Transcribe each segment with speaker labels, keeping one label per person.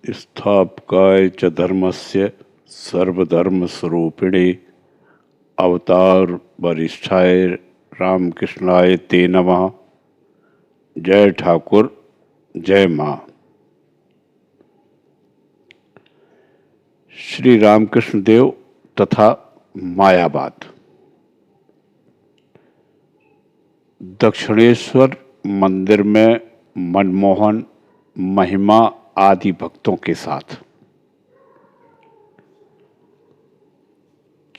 Speaker 1: स्थापकाय च धर्मस्य सर्वधर्मस्वरूपिणे अवतार वरिष्ठाय रामकृष्णाय ते नमः। जय ठाकुर, जय माँ। श्री रामकृष्ण देव तथा मायावाद। दक्षिणेश्वर मंदिर में मनमोहन, महिमा आदि भक्तों के साथ।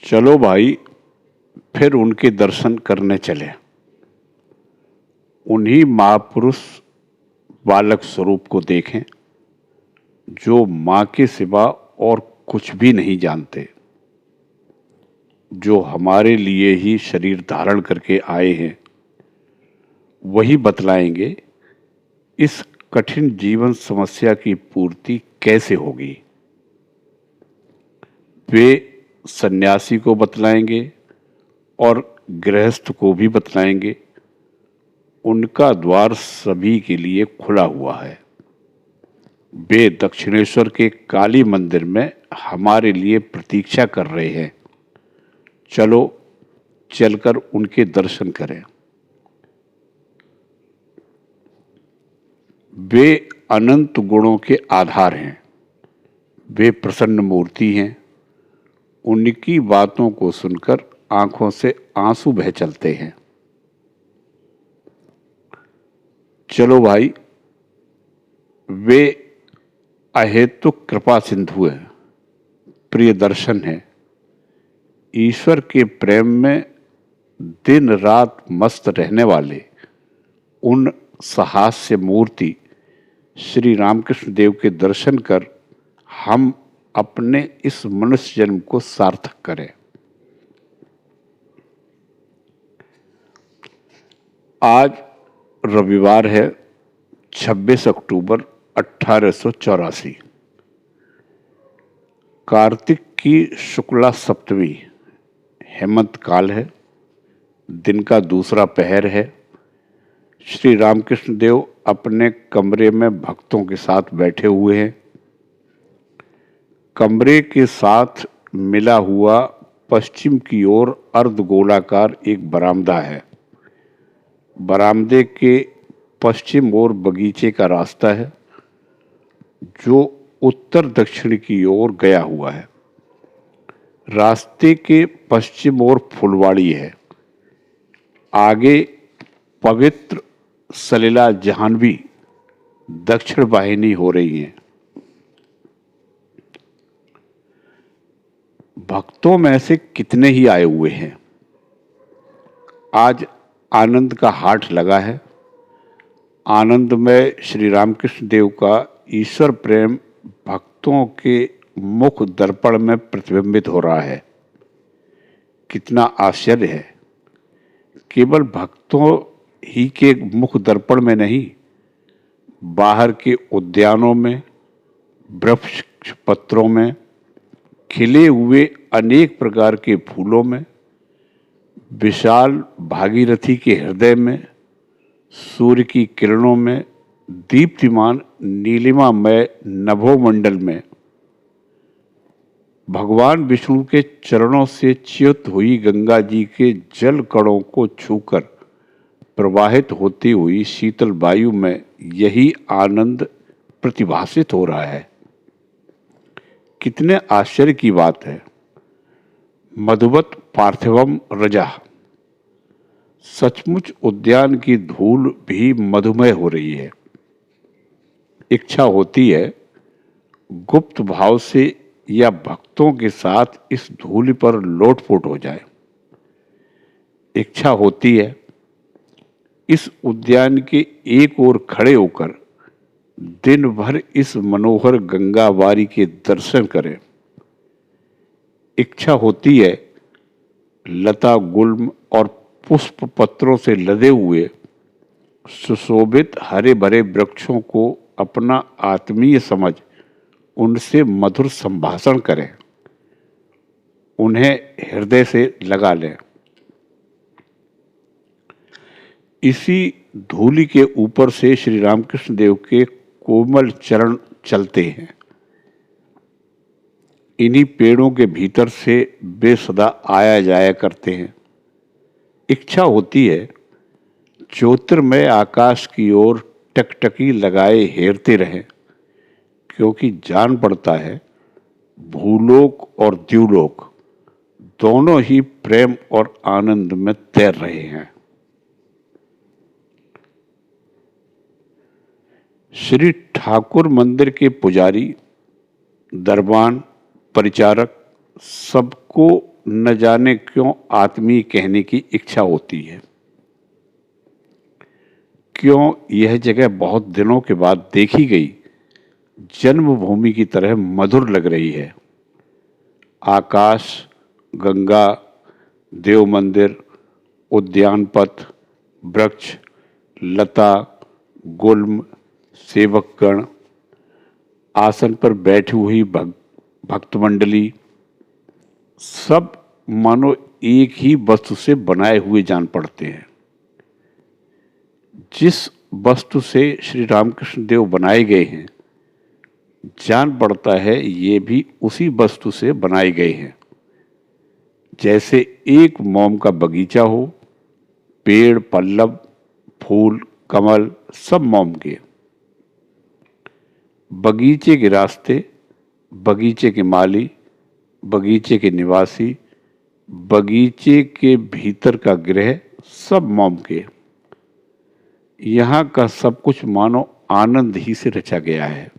Speaker 1: चलो भाई, फिर उनके दर्शन करने चले। उन्हीं महापुरुष बालक स्वरूप को देखें जो मां के सिवा और कुछ भी नहीं जानते, जो हमारे लिए ही शरीर धारण करके आए हैं। वही बतलाएंगे इस कठिन जीवन समस्या की पूर्ति कैसे होगी। वे सन्यासी को बतलाएंगे और गृहस्थ को भी बतलाएंगे। उनका द्वार सभी के लिए खुला हुआ है। वे दक्षिणेश्वर के काली मंदिर में हमारे लिए प्रतीक्षा कर रहे हैं। चलो चलकर उनके दर्शन करें। वे अनंत गुणों के आधार हैं। वे प्रसन्न मूर्ति हैं। उनकी बातों को सुनकर आंखों से आंसू बह चलते हैं। चलो भाई, वे अहेतुक कृपा सिंधु हैं, प्रिय दर्शन है। ईश्वर के प्रेम में दिन रात मस्त रहने वाले उन सहास्य मूर्ति श्री रामकृष्ण देव के दर्शन कर हम अपने इस मनुष्य जन्म को सार्थक करें। आज रविवार है, 26 अक्टूबर 1884। कार्तिक की शुक्ला सप्तमी हेमंत काल है। दिन का दूसरा पहर है। श्री रामकृष्ण देव अपने कमरे में भक्तों के साथ बैठे हुए हैं। कमरे के साथ मिला हुआ पश्चिम की ओर अर्धगोलाकार एक बरामदा है। बरामदे के पश्चिम ओर बगीचे का रास्ता है जो उत्तर दक्षिण की ओर गया हुआ है। रास्ते के पश्चिम ओर फुलवाड़ी है। आगे पवित्र सलीला जाह्नवी दक्षिण वाहिनी हो रही है। भक्तों में से कितने ही आए हुए हैं। आज आनंद का हाट लगा है। आनंद में श्री रामकृष्ण देव का ईश्वर प्रेम भक्तों के मुख दर्पण में प्रतिबिंबित हो रहा है। कितना आश्चर्य है। केवल भक्तों ही के मुख दर्पण में नहीं, बाहर के उद्यानों में, वृक्ष पत्रों में, खिले हुए अनेक प्रकार के फूलों में, विशाल भागीरथी के हृदय में, सूर्य की किरणों में, दीप्तिमान नीलिमामय नभोमंडल में, भगवान विष्णु के चरणों से च्युत हुई गंगा जी के जल कणों को छूकर प्रवाहित होती हुई शीतल वायु में यही आनंद प्रतिभासित हो रहा है। कितने आश्चर्य की बात है। मधुवत पार्थिवम रजा। सचमुच उद्यान की धूल भी मधुमय हो रही है। इच्छा होती है गुप्त भाव से या भक्तों के साथ इस धूल पर लोटपोट हो जाए। इच्छा होती है इस उद्यान के एक ओर खड़े होकर दिन भर इस मनोहर गंगावारी के दर्शन करें। इच्छा होती है लता गुल्म और पुष्प पत्रों से लदे हुए सुशोभित हरे भरे वृक्षों को अपना आत्मीय समझ उनसे मधुर संभाषण करें, उन्हें हृदय से लगा लें। इसी धूलि के ऊपर से श्री रामकृष्ण देव के कोमल चरण चलते हैं। इन्हीं पेड़ों के भीतर से वे सदा आया जाया करते हैं। इच्छा होती है ज्योतिर्मय आकाश की ओर टकटकी लगाए हेरते रहें, क्योंकि जान पड़ता है भूलोक और द्यूलोक दोनों ही प्रेम और आनंद में तैर रहे हैं। श्री ठाकुर मंदिर के पुजारी, दरबान, परिचारक सबको न जाने क्यों आत्मीय कहने की इच्छा होती है। क्यों यह जगह बहुत दिनों के बाद देखी गई जन्मभूमि की तरह मधुर लग रही है। आकाश, गंगा, देव मंदिर, उद्यान पथ, वृक्ष, लता, गुल्म, सेवकगण, आसन पर बैठी हुई भक्त मंडली, सब मानो एक ही वस्तु से बनाए हुए जान पड़ते हैं। जिस वस्तु से श्री रामकृष्ण देव बनाए गए हैं, जान पड़ता है ये भी उसी वस्तु से बनाए गए हैं। जैसे एक मोम का बगीचा हो, पेड़, पल्लव, फूल, कमल सब मोम के। बगीचे के रास्ते, बगीचे के माली, बगीचे के निवासी, बगीचे के भीतर का गृह सब मोम के। यहाँ का सब कुछ मानो आनंद ही से रचा गया है।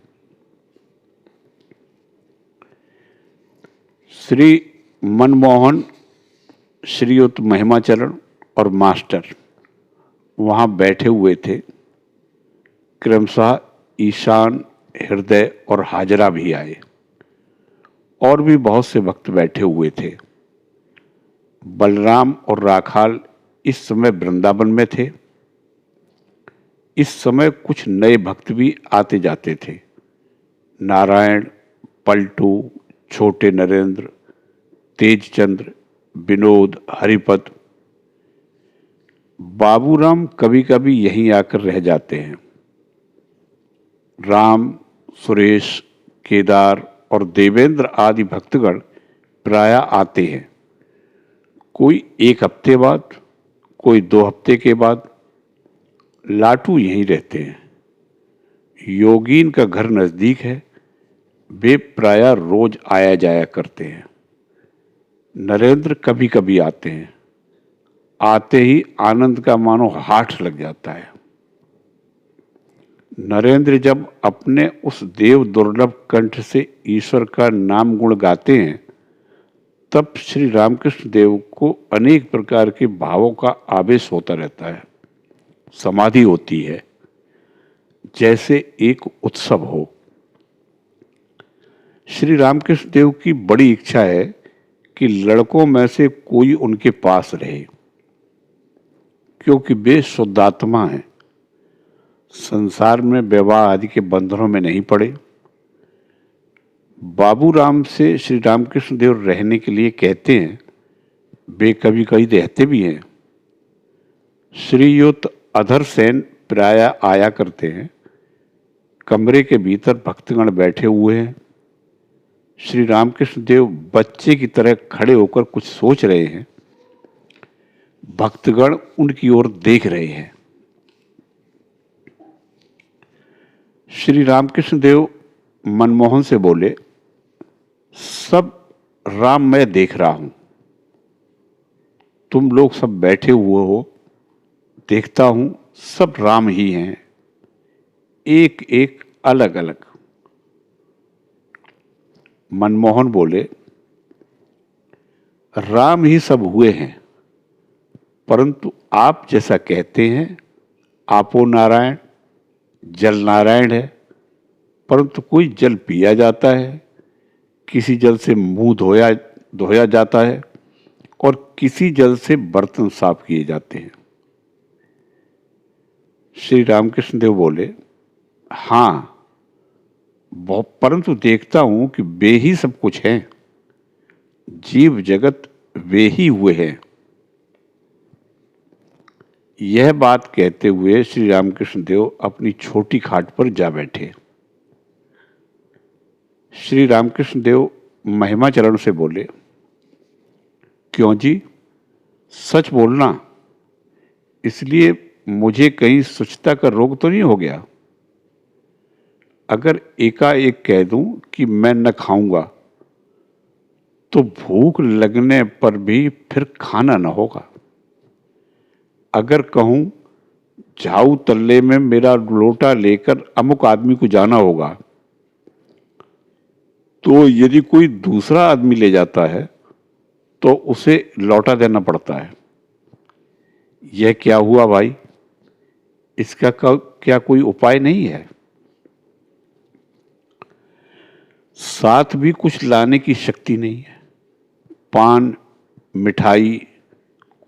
Speaker 1: श्री मनमोहन, श्रीयुत महिमाचरण और मास्टर वहाँ बैठे हुए थे। क्रमशः ईशान, हृदय और हाजरा भी आए और भी बहुत से भक्त बैठे हुए थे। बलराम और राखाल इस समय वृंदावन में थे। इस समय कुछ नए भक्त भी आते जाते थे। नारायण, पलटू, छोटे नरेंद्र, तेजचंद्र, विनोद, हरिपद। बाबूराम कभी कभी यहीं आकर रह जाते हैं। राम, सुरेश, केदार और देवेंद्र आदि भक्तगण प्रायः आते हैं। कोई एक हफ्ते बाद, कोई 2 हफ्ते के बाद। लाटू यहीं रहते हैं। योगीन का घर नजदीक है, वे प्रायः रोज आया जाया करते हैं। नरेंद्र कभी कभी आते हैं। आते ही आनंद का मानो हाथ लग जाता है। नरेंद्र जब अपने उस देव दुर्लभ कंठ से ईश्वर का नाम गुण गाते हैं, तब श्री रामकृष्ण देव को अनेक प्रकार के भावों का आवेश होता रहता है। समाधि होती है, जैसे एक उत्सव हो। श्री रामकृष्ण देव की बड़ी इच्छा है कि लड़कों में से कोई उनके पास रहे, क्योंकि वे शुद्धात्मा हैं, संसार में विवाह आदि के बंधनों में नहीं पड़े। बाबूराम से श्री रामकृष्ण देव रहने के लिए कहते हैं, वे कभी कभी रहते भी हैं। श्रीयुत अधर सेन प्रायः आया करते हैं। कमरे के भीतर भक्तगण बैठे हुए हैं। श्री रामकृष्ण देव बच्चे की तरह खड़े होकर कुछ सोच रहे हैं। भक्तगण उनकी ओर देख रहे हैं। श्री रामकृष्ण देव मनमोहन से बोले, सब राम मैं देख रहा हूं। तुम लोग सब बैठे हुए हो, देखता हूं सब राम ही हैं, एक एक अलग अलग। मनमोहन बोले, राम ही सब हुए हैं, परंतु आप जैसा कहते हैं आपो नारायण, जल नारायण है, परंतु कोई जल पिया जाता है, किसी जल से मुंह धोया जाता है और किसी जल से बर्तन साफ किए जाते हैं। श्री रामकृष्ण देव बोले, हाँ, परंतु देखता हूं कि वे ही सब कुछ हैं, जीव जगत वे ही हुए हैं। यह बात कहते हुए श्री रामकृष्ण देव अपनी छोटी खाट पर जा बैठे। श्री रामकृष्ण देव महिमाचरण से बोले, क्यों जी, सच बोलना, इसलिए मुझे कहीं स्वच्छता का रोग तो नहीं हो गया? अगर एकाएक कह दूं कि मैं न खाऊंगा तो भूख लगने पर भी फिर खाना न होगा। अगर कहूं झाऊ तल्ले में मेरा लोटा लेकर अमुक आदमी को जाना होगा, तो यदि कोई दूसरा आदमी ले जाता है तो उसे लौटा देना पड़ता है। यह क्या हुआ भाई? इसका क्या कोई उपाय नहीं है? साथ भी कुछ लाने की शक्ति नहीं है। पान, मिठाई,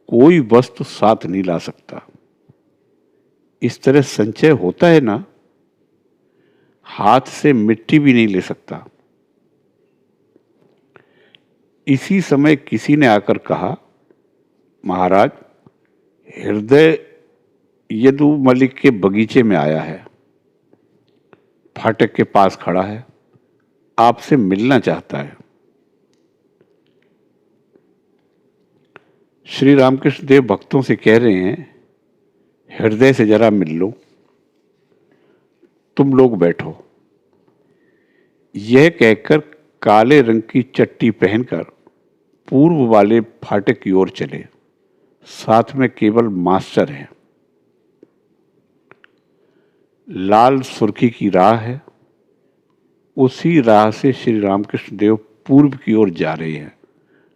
Speaker 1: कोई वस्तु साथ नहीं ला सकता। इस तरह संचय होता है ना, हाथ से मिट्टी भी नहीं ले सकता। इसी समय किसी ने आकर कहा, महाराज, हृदय यदु मलिक के बगीचे में आया है, फाटक के पास खड़ा है, आपसे मिलना चाहता है। श्री रामकृष्ण देव भक्तों से कह रहे हैं, हृदय से जरा मिल लो, तुम लोग बैठो। यह कहकर काले रंग की चट्टी पहनकर पूर्व वाले फाटक की ओर चले। साथ में केवल मास्टर हैं। लाल सुर्खी की राह है, उसी राह से श्री रामकृष्ण देव पूर्व की ओर जा रहे हैं।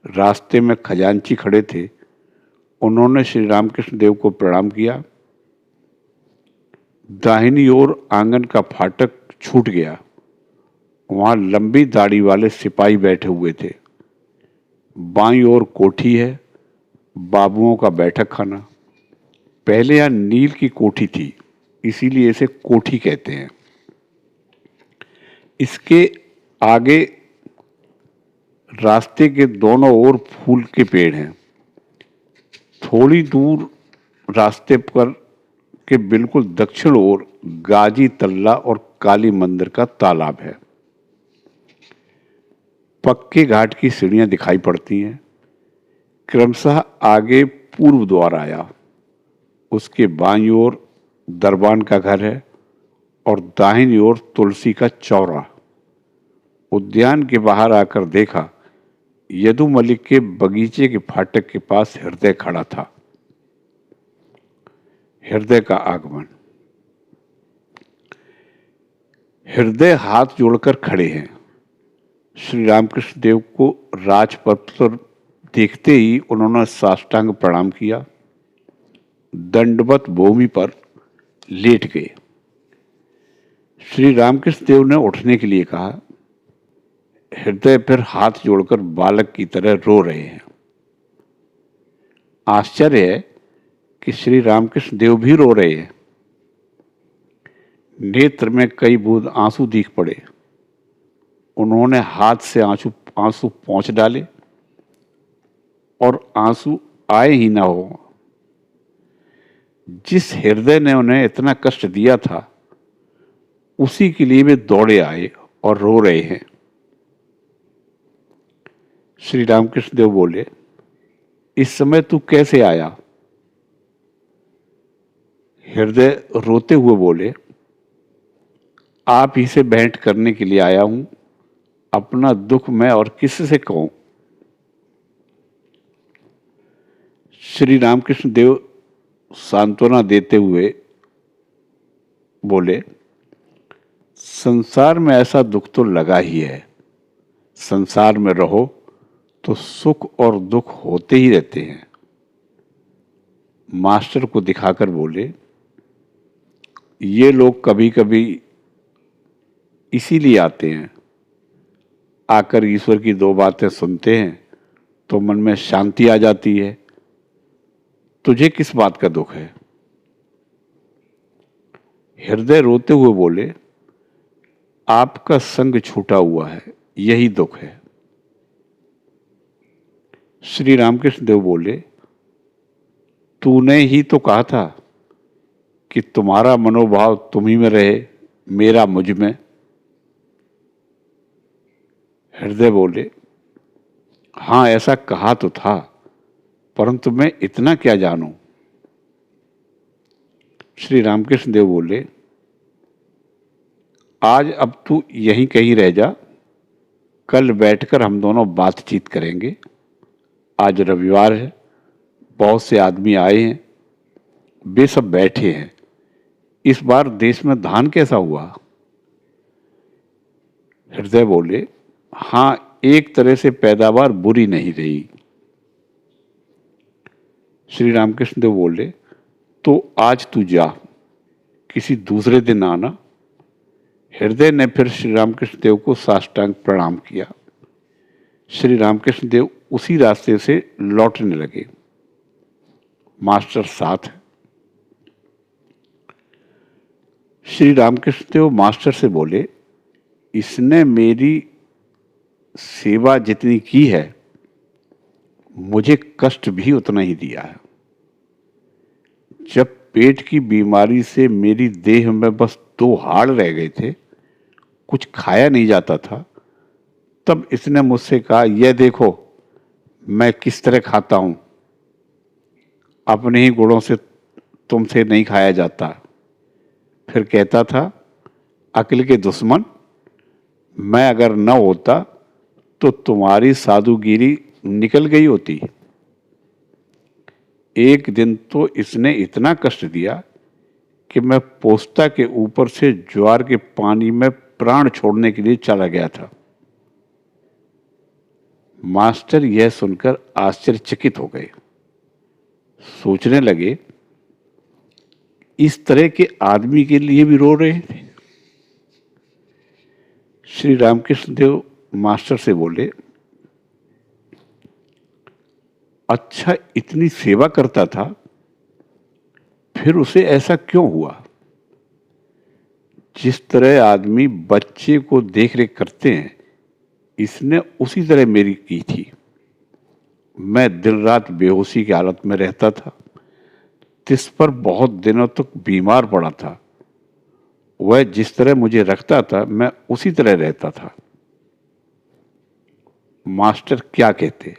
Speaker 1: रास्ते में खजांची खड़े थे। उन्होंने श्री रामकृष्ण देव को प्रणाम किया। दाहिनी ओर आंगन का फाटक छूट गया। वहां लंबी दाढ़ी वाले सिपाही बैठे हुए थे। बाईं ओर कोठी है, बाबुओं का बैठक खाना। पहले यहां नील की कोठी थी, इसीलिए इसे कोठी कहते हैं। इसके आगे रास्ते के दोनों ओर फूल के पेड़ हैं। थोड़ी दूर रास्ते पर के बिल्कुल दक्षिण ओर गाजी तल्ला और काली मंदिर का तालाब है। पक्के घाट की सीढ़ियां दिखाई पड़ती हैं। क्रमशः आगे पूर्व द्वार आया। उसके बाईं ओर दरबान का घर है और दाहिनी ओर तुलसी का चौरा। उद्यान के बाहर आकर देखा, यदु मलिक के बगीचे के फाटक के पास हृदय खड़ा था। हृदय का आगमन। हृदय हाथ जोड़कर खड़े हैं। श्री रामकृष्ण देव को राजपथ पर देखते ही उन्होंने साष्टांग प्रणाम किया। दंडवत भूमि पर लेट गए। श्री रामकृष्ण देव ने उठने के लिए कहा। हृदय फिर हाथ जोड़कर बालक की तरह रो रहे हैं। आश्चर्य है कि श्री रामकृष्ण देव भी रो रहे हैं। नेत्र में कई बूंद आंसू दिख पड़े। उन्होंने हाथ से आंसू पोंछ डाले और आंसू आए ही ना हो। जिस हृदय ने उन्हें इतना कष्ट दिया था, उसी के लिए वे दौड़े आए और रो रहे हैं। श्री रामकृष्ण देव बोले, इस समय तू कैसे आया? हृदय रोते हुए बोले, आप ही से भेंट करने के लिए आया हूं। अपना दुख मैं और किससे कहूं? श्री रामकृष्ण देव सांत्वना देते हुए बोले, संसार में ऐसा दुख तो लगा ही है। संसार में रहो तो सुख और दुख होते ही रहते हैं। मास्टर को दिखाकर बोले, ये लोग कभी कभी इसीलिए आते हैं। आकर ईश्वर की दो बातें सुनते हैं तो मन में शांति आ जाती है। तुझे किस बात का दुख है? हृदय रोते हुए बोले, आपका संग छूटा हुआ है, यही दुख है। श्री रामकृष्ण देव बोले, तूने ही तो कहा था कि तुम्हारा मनोभाव तुम ही में रहे, मेरा मुझ में। हृदय बोले, हाँ ऐसा कहा तो था, परंतु मैं इतना क्या जानूं। श्री रामकृष्ण देव बोले, आज अब तू यहीं कहीं रह जा, कल बैठकर हम दोनों बातचीत करेंगे। आज रविवार है, बहुत से आदमी आए हैं, वे सब बैठे हैं। इस बार देश में धान कैसा हुआ। हृदय बोले, हाँ एक तरह से पैदावार बुरी नहीं रही। श्री रामकृष्ण देव बोले, तो आज तू जा, किसी दूसरे दिन आना। हृदय ने फिर श्री रामकृष्ण देव को साष्टांग प्रणाम किया। श्री रामकृष्ण देव उसी रास्ते से लौटने लगे। मास्टर साथ है। श्री रामकृष्ण देव मास्टर से बोले, इसने मेरी सेवा जितनी की है, मुझे कष्ट भी उतना ही दिया है। जब पेट की बीमारी से मेरी देह में बस 2 हाड़ रह गए थे, कुछ खाया नहीं जाता था, तब इसने मुझसे कहा, यह देखो मैं किस तरह खाता हूं, अपने ही गुणों से तुमसे नहीं खाया जाता। फिर कहता था, अक्ल के दुश्मन, मैं अगर न होता तो तुम्हारी साधुगिरी निकल गई होती। एक दिन तो इसने इतना कष्ट दिया कि मैं पोस्ता के ऊपर से ज्वार के पानी में प्राण छोड़ने के लिए चला गया था। मास्टर यह सुनकर आश्चर्यचकित हो गए। सोचने लगे, इस तरह के आदमी के लिए भी रो रहे थे। श्री रामकृष्ण देव मास्टर से बोले, अच्छा इतनी सेवा करता था, फिर उसे ऐसा क्यों हुआ। जिस तरह आदमी बच्चे को देख रेख करते हैं, इसने उसी तरह मेरी की थी। मैं दिन रात बेहोशी की हालत में रहता था, तिस पर बहुत दिनों तक बीमार पड़ा था। वह जिस तरह मुझे रखता था, मैं उसी तरह रहता था। मास्टर क्या कहते,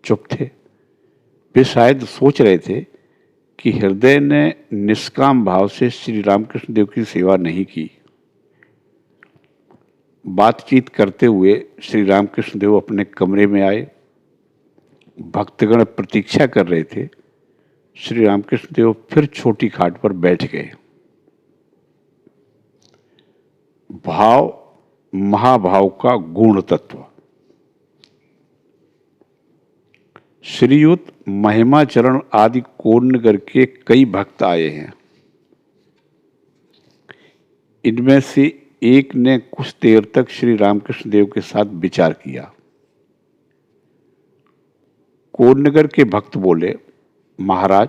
Speaker 1: चुप थे। वे शायद सोच रहे थे कि हृदय ने निष्काम भाव से श्री रामकृष्ण देव की सेवा नहीं की। बातचीत करते हुए श्री रामकृष्ण देव अपने कमरे में आए। भक्तगण प्रतीक्षा कर रहे थे। श्री रामकृष्ण देव फिर छोटी खाट पर बैठ गए। भाव महाभाव का गुण तत्व। श्रीयुत महिमाचरण आदि कोन्नगर के कई भक्त आए हैं। इनमें से एक ने कुछ देर तक श्री रामकृष्ण देव के साथ विचार किया। कोन्नगर के भक्त बोले, महाराज,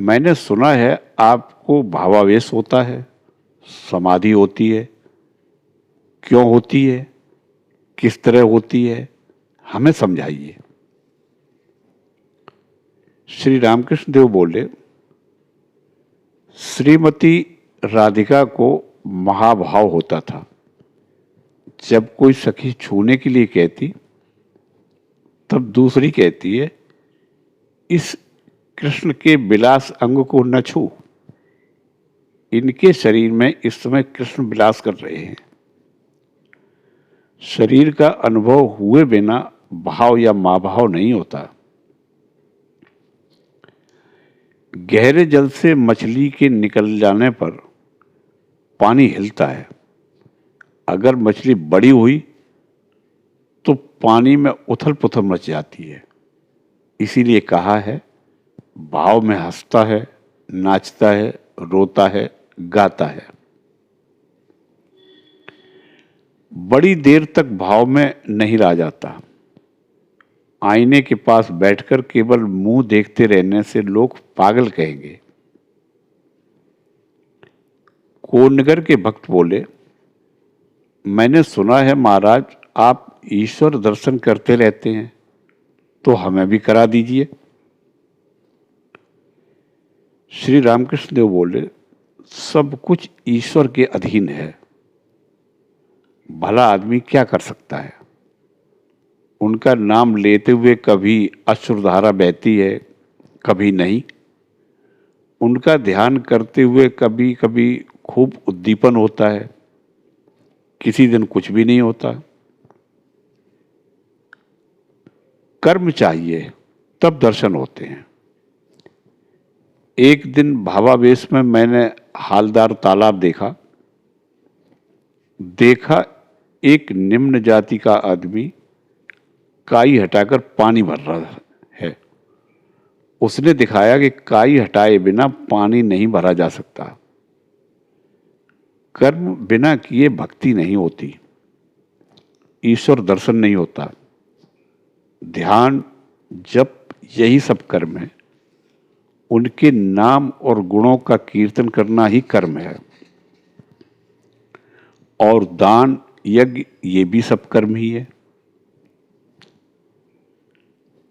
Speaker 1: मैंने सुना है आपको भावावेश होता है, समाधि होती है। क्यों होती है, किस तरह होती है, हमें समझाइए। श्री रामकृष्ण देव बोले, श्रीमती राधिका को महाभाव होता था। जब कोई सखी छूने के लिए कहती, तब दूसरी कहती है, इस कृष्ण के विलास अंग को न छू। इनके शरीर में इस समय कृष्ण विलास कर रहे हैं। शरीर का अनुभव हुए बिना भाव या माभाव नहीं होता। गहरे जल से मछली के निकल जाने पर पानी हिलता है। अगर मछली बड़ी हुई तो पानी में उथल पुथल मच जाती है। इसीलिए कहा है, भाव में हंसता है, नाचता है, रोता है, गाता है। बड़ी देर तक भाव में नहीं रह जाता। आईने के पास बैठकर केवल मुंह देखते रहने से लोग पागल कहेंगे। कोन्नगर के भक्त बोले, मैंने सुना है महाराज, आप ईश्वर दर्शन करते रहते हैं, तो हमें भी करा दीजिए। श्री रामकृष्ण देव बोले, सब कुछ ईश्वर के अधीन है। भला आदमी क्या कर सकता है। उनका नाम लेते हुए कभी अश्रुधारा बहती है, कभी नहीं। उनका ध्यान करते हुए कभी कभी खूब उद्दीपन होता है, किसी दिन कुछ भी नहीं होता। कर्म चाहिए तब दर्शन होते हैं। एक दिन भावावेश में मैंने हालदार तालाब देखा। एक निम्न जाति का आदमी काई हटाकर पानी भर रहा है। उसने दिखाया कि काई हटाए बिना पानी नहीं भरा जा सकता। कर्म बिना किए भक्ति नहीं होती, ईश्वर दर्शन नहीं होता। ध्यान, जप, यही सब कर्म है। उनके नाम और गुणों का कीर्तन करना ही कर्म है। और दान, यज्ञ, ये भी सब कर्म ही है।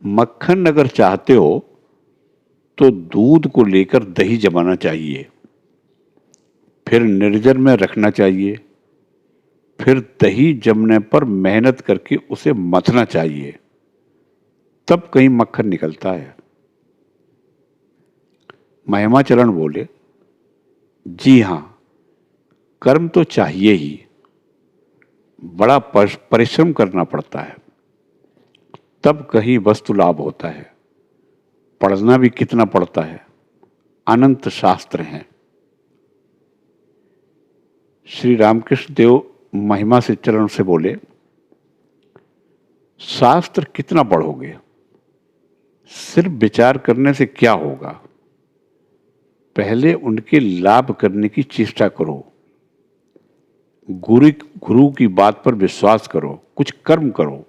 Speaker 1: मक्खन अगर चाहते हो तो दूध को लेकर दही जमाना चाहिए, फिर निर्जन में रखना चाहिए, फिर दही जमने पर मेहनत करके उसे मथना चाहिए, तब कहीं मक्खन निकलता है। महिमाचरण बोले, जी हां, कर्म तो चाहिए ही, बड़ा परिश्रम करना पड़ता है, तब कहीं वस्तु लाभ होता है। पढ़ना भी कितना पड़ता है, अनंत शास्त्र हैं। श्री रामकृष्ण देव महिमा से चरण से बोले, शास्त्र कितना पढ़ोगे, सिर्फ विचार करने से क्या होगा। पहले उनके लाभ करने की चेष्टा करो। गुरु की बात पर विश्वास करो, कुछ कर्म करो।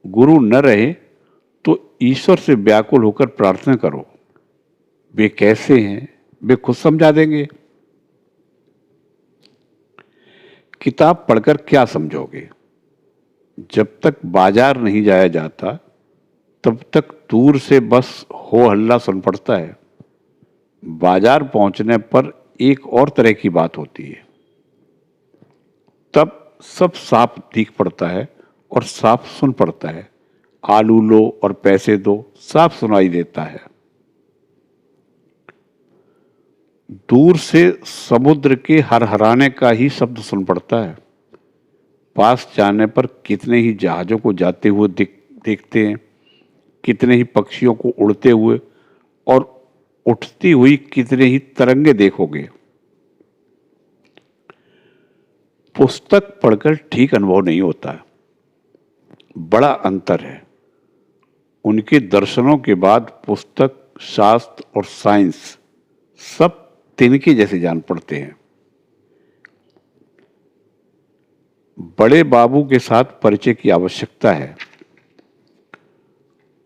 Speaker 1: गुरु न रहे तो ईश्वर से व्याकुल होकर प्रार्थना करो। वे कैसे हैं, वे खुद समझा देंगे। किताब पढ़कर क्या समझोगे। जब तक बाजार नहीं जाया जाता तब तक दूर से बस हो हल्ला सुन पड़ता है। बाजार पहुंचने पर एक और तरह की बात होती है। तब सब साफ दिख पड़ता है और साफ सुन पड़ता है। आलू लो और पैसे दो, साफ सुनाई देता है। दूर से समुद्र के हरहराने का ही शब्द सुन पड़ता है। पास जाने पर कितने ही जहाजों को जाते हुए देखते हैं, कितने ही पक्षियों को उड़ते हुए और उठती हुई कितने ही तरंगे देखोगे। पुस्तक पढ़कर ठीक अनुभव नहीं होता, बड़ा अंतर है। उनके दर्शनों के बाद पुस्तक, शास्त्र और साइंस सब तिनके जैसे जान पड़ते हैं। बड़े बाबू के साथ परिचय की आवश्यकता है।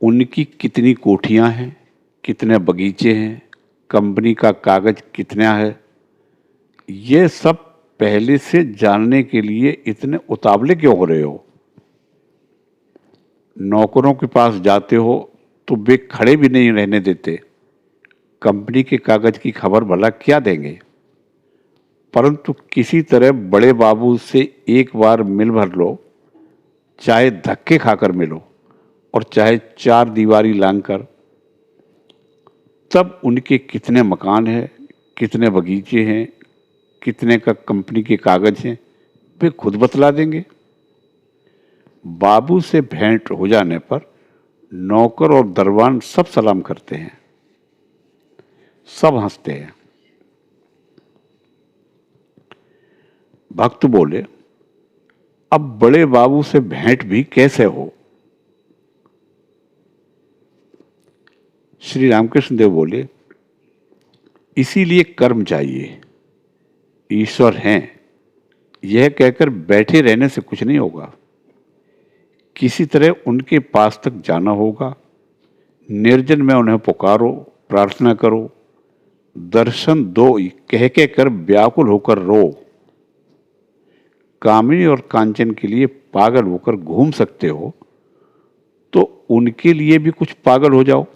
Speaker 1: उनकी कितनी कोठियां हैं, कितने बगीचे हैं, कंपनी का कागज कितना है, ये सब पहले से जानने के लिए इतने उतावले क्यों हो रहे हो। नौकरों के पास जाते हो तो वे खड़े भी नहीं रहने देते। कंपनी के कागज की खबर भला क्या देंगे। परंतु किसी तरह बड़े बाबू से एक बार मिल भर लो, चाहे धक्के खाकर मिलो और चाहे चार दीवारी लांघकर। तब उनके कितने मकान हैं, कितने बगीचे हैं, कितने का कंपनी के कागज हैं, वे खुद बतला देंगे। बाबू से भेंट हो जाने पर नौकर और दरबान सब सलाम करते हैं, सब हंसते हैं। भक्त बोले, अब बड़े बाबू से भेंट भी कैसे हो। श्री रामकृष्ण देव बोले, इसीलिए कर्म चाहिए। ईश्वर हैं यह कहकर बैठे रहने से कुछ नहीं होगा। किसी तरह उनके पास तक जाना होगा। निर्जन में उन्हें पुकारो, प्रार्थना करो, दर्शन दो कह के कर व्याकुल होकर रो। कामिनी और कांचन के लिए पागल होकर घूम सकते हो तो उनके लिए भी कुछ पागल हो जाओ।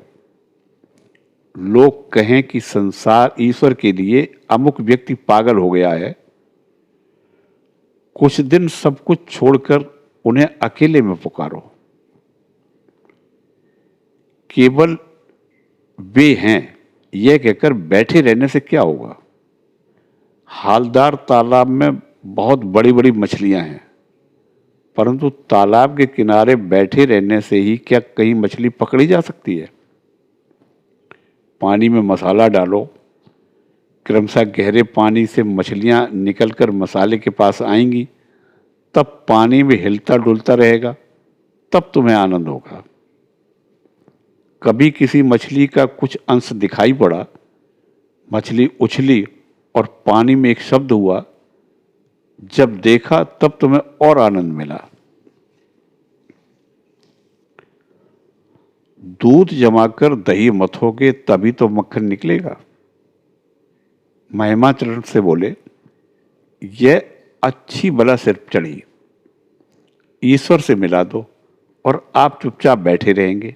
Speaker 1: लोग कहें कि संसार ईश्वर के लिए अमुक व्यक्ति पागल हो गया है, कुछ दिन सब कुछ छोड़कर उन्हें अकेले में पुकारो। केवल वे हैं यह कहकर बैठे रहने से क्या होगा? हालदार तालाब में बहुत बड़ी बड़ी मछलियां हैं, परंतु तालाब के किनारे बैठे रहने से ही क्या कहीं मछली पकड़ी जा सकती है? पानी में मसाला डालो, क्रमशः गहरे पानी से मछलियां निकलकर मसाले के पास आएंगी, तब पानी में हिलता डुलता रहेगा, तब तुम्हें आनंद होगा। कभी किसी मछली का कुछ अंश दिखाई पड़ा, मछली उछली और पानी में एक शब्द हुआ, जब देखा तब तुम्हें और आनंद मिला। दूध जमाकर दही मथोगे तभी तो मक्खन निकलेगा। महिमाचरण से बोले, यह अच्छी बला सिर चढ़ी, ईश्वर से मिला दो और आप चुपचाप बैठे रहेंगे।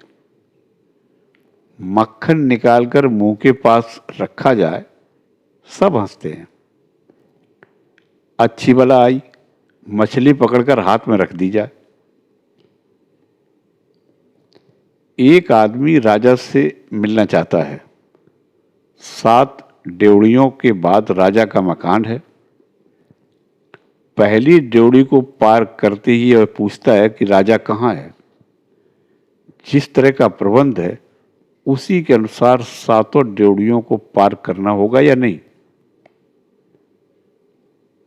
Speaker 1: मक्खन निकालकर मुंह के पास रखा जाए, सब हंसते हैं। अच्छी बला आई, मछली पकड़कर हाथ में रख दी जाए। एक आदमी राजा से मिलना चाहता है। 7 ड्योढ़ियों के बाद राजा का मकान है। पहली ड्योढ़ी को पार करते ही वह पूछता है कि राजा कहाँ है। जिस तरह का प्रबंध है उसी के अनुसार 7 ड्योढ़ियों को पार करना होगा या नहीं?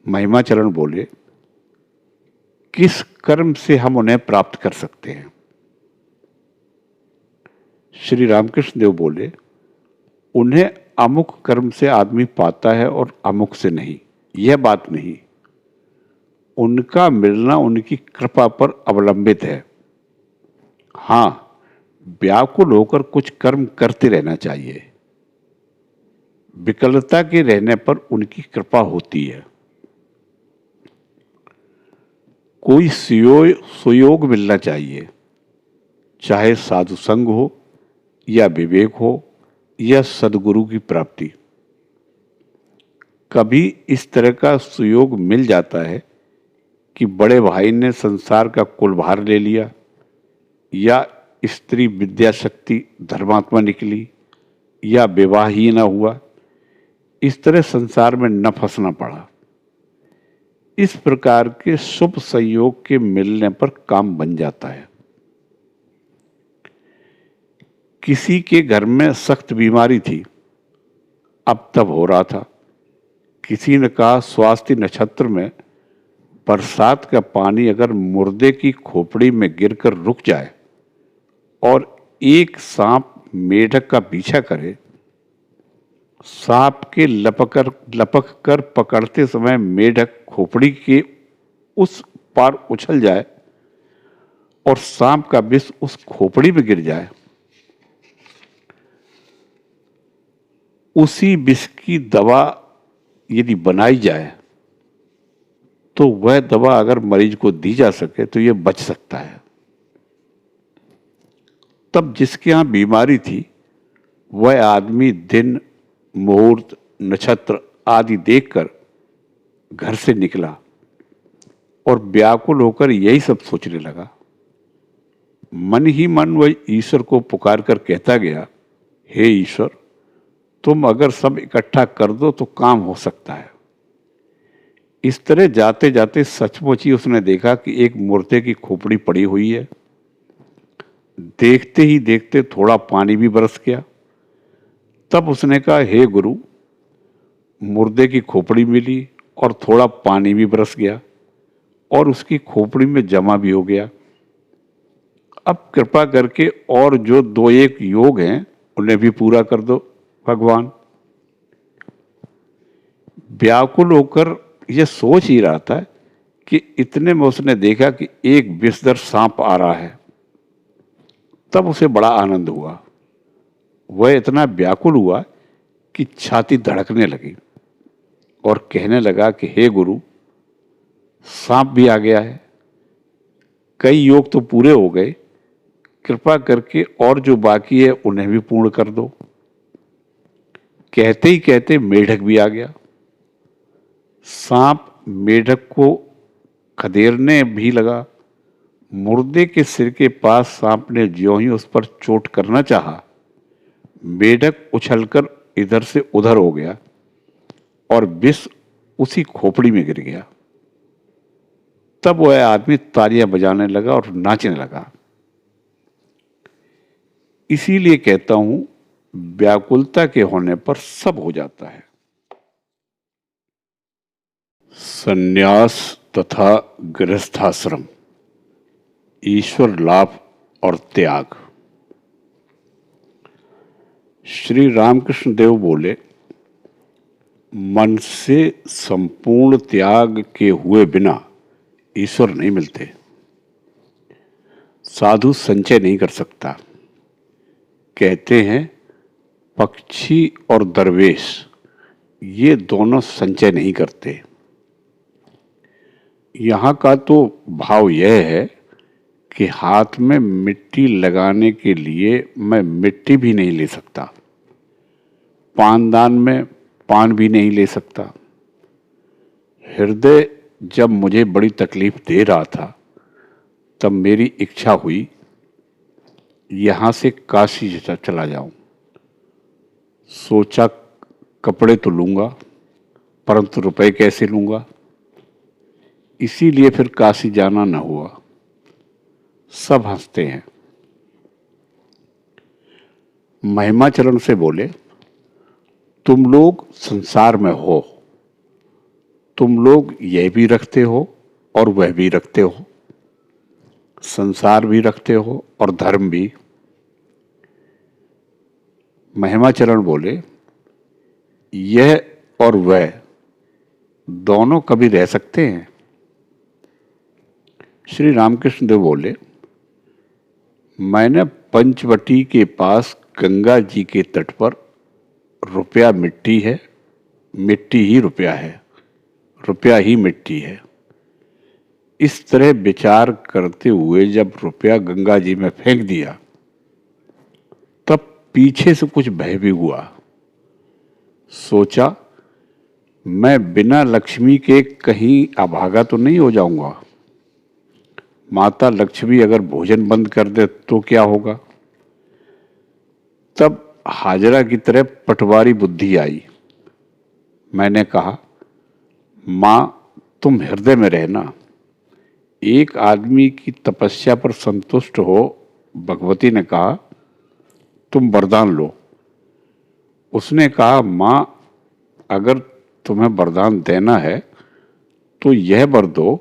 Speaker 1: महिमाचरण बोले, किस कर्म से हम उन्हें प्राप्त कर सकते हैं? श्री रामकृष्ण देव बोले, उन्हें अमुक कर्म से आदमी पाता है और अमुक से नहीं, यह बात नहीं। उनका मिलना उनकी कृपा पर अवलंबित है। हाँ, व्याकुल होकर कुछ कर्म करते रहना चाहिए। विकलता के रहने पर उनकी कृपा होती है। कोई सुयोग मिलना चाहिए, चाहे साधु संग हो या विवेक हो या सदगुरु की प्राप्ति। कभी इस तरह का सुयोग मिल जाता है कि बड़े भाई ने संसार का कुलभार ले लिया, या स्त्री विद्या शक्ति धर्मात्मा निकली, या विवाह ही न हुआ। इस तरह संसार में न फंसना पड़ा। इस प्रकार के शुभ संयोग के मिलने पर काम बन जाता है। किसी के घर में सख्त बीमारी थी, अब तब हो रहा था। किसी ने कहा, स्वास्थ्य नक्षत्र में बरसात का पानी अगर मुर्दे की खोपड़ी में गिरकर रुक जाए और एक सांप मेढक का पीछा करे, सांप के लपक कर पकड़ते समय मेढक खोपड़ी के उस पार उछल जाए और सांप का विष उस खोपड़ी में गिर जाए, उसी विष की दवा यदि बनाई जाए तो वह दवा अगर मरीज को दी जा सके तो यह बच सकता है। तब जिसके यहां बीमारी थी वह आदमी दिन, मुहूर्त, नक्षत्र आदि देखकर घर से निकला और व्याकुल होकर यही सब सोचने लगा। मन ही मन वह ईश्वर को पुकार कर कहता गया, हे ईश्वर, तुम अगर सब इकट्ठा कर दो तो काम हो सकता है। इस तरह जाते जाते सचमुच ही उसने देखा कि एक मुर्दे की खोपड़ी पड़ी हुई है। देखते ही देखते थोड़ा पानी भी बरस गया। तब उसने कहा, हे गुरु, मुर्दे की खोपड़ी मिली और थोड़ा पानी भी बरस गया और उसकी खोपड़ी में जमा भी हो गया। अब कृपा करके और जो 2-1 योग हैं उन्हें भी पूरा कर दो भगवान। व्याकुल होकर यह सोच ही रहा था कि इतने में उसने देखा कि एक विषधर सांप आ रहा है। तब उसे बड़ा आनंद हुआ। वह इतना व्याकुल हुआ कि छाती धड़कने लगी और कहने लगा कि हे गुरु, सांप भी आ गया है, कई योग तो पूरे हो गए, कृपा करके और जो बाकी है उन्हें भी पूर्ण कर दो। कहते ही कहते मेढक भी आ गया। सांप मेढक को खदेड़ने भी लगा। मुर्दे के सिर के पास सांप ने ज्यों ही उस पर चोट करना चाहा, मेढक उछलकर इधर से उधर हो गया और विष उसी खोपड़ी में गिर गया। तब वह आदमी तालियां बजाने लगा और नाचने लगा। इसीलिए कहता हूं, व्याकुलता के होने पर सब हो जाता है। संन्यास तथा गृहस्थाश्रम, ईश्वर लाभ और त्याग। श्री रामकृष्ण देव बोले, मन से संपूर्ण त्याग के हुए बिना ईश्वर नहीं मिलते। साधु संचय नहीं कर सकता। कहते हैं पक्षी और दरवेश ये दोनों संचय नहीं करते। यहाँ का तो भाव यह है कि हाथ में मिट्टी लगाने के लिए मैं मिट्टी भी नहीं ले सकता, पानदान में पान भी नहीं ले सकता। हृदय जब मुझे बड़ी तकलीफ दे रहा था, तब मेरी इच्छा हुई यहाँ से काशी चला जाऊं। सोचा कपड़े तो लूंगा, परंतु रुपए कैसे लूंगा। इसीलिए फिर काशी जाना न हुआ। सब हंसते हैं। महिमाचरण से बोले, तुम लोग संसार में हो, तुम लोग यह भी रखते हो और वह भी रखते हो, संसार भी रखते हो और धर्म भी। महिमाचरण बोले, यह और वह दोनों कभी रह सकते हैं। श्री रामकृष्ण देव बोले, मैंने पंचवटी के पास गंगा जी के तट पर रुपया मिट्टी है, मिट्टी ही रुपया है, रुपया ही मिट्टी है, इस तरह विचार करते हुए जब रुपया गंगा जी में फेंक दिया, तब पीछे से कुछ भय भी हुआ। सोचा मैं बिना लक्ष्मी के कहीं अभागा तो नहीं हो जाऊंगा। माता लक्ष्मी अगर भोजन बंद कर दे तो क्या होगा। तब हाजरा की तरह पटवारी बुद्धि आई। मैंने कहा, मां तुम हृदय में रहना। एक आदमी की तपस्या पर संतुष्ट हो भगवती ने कहा, तुम वरदान लो। उसने कहा, मां अगर तुम्हें वरदान देना है तो यह वर दो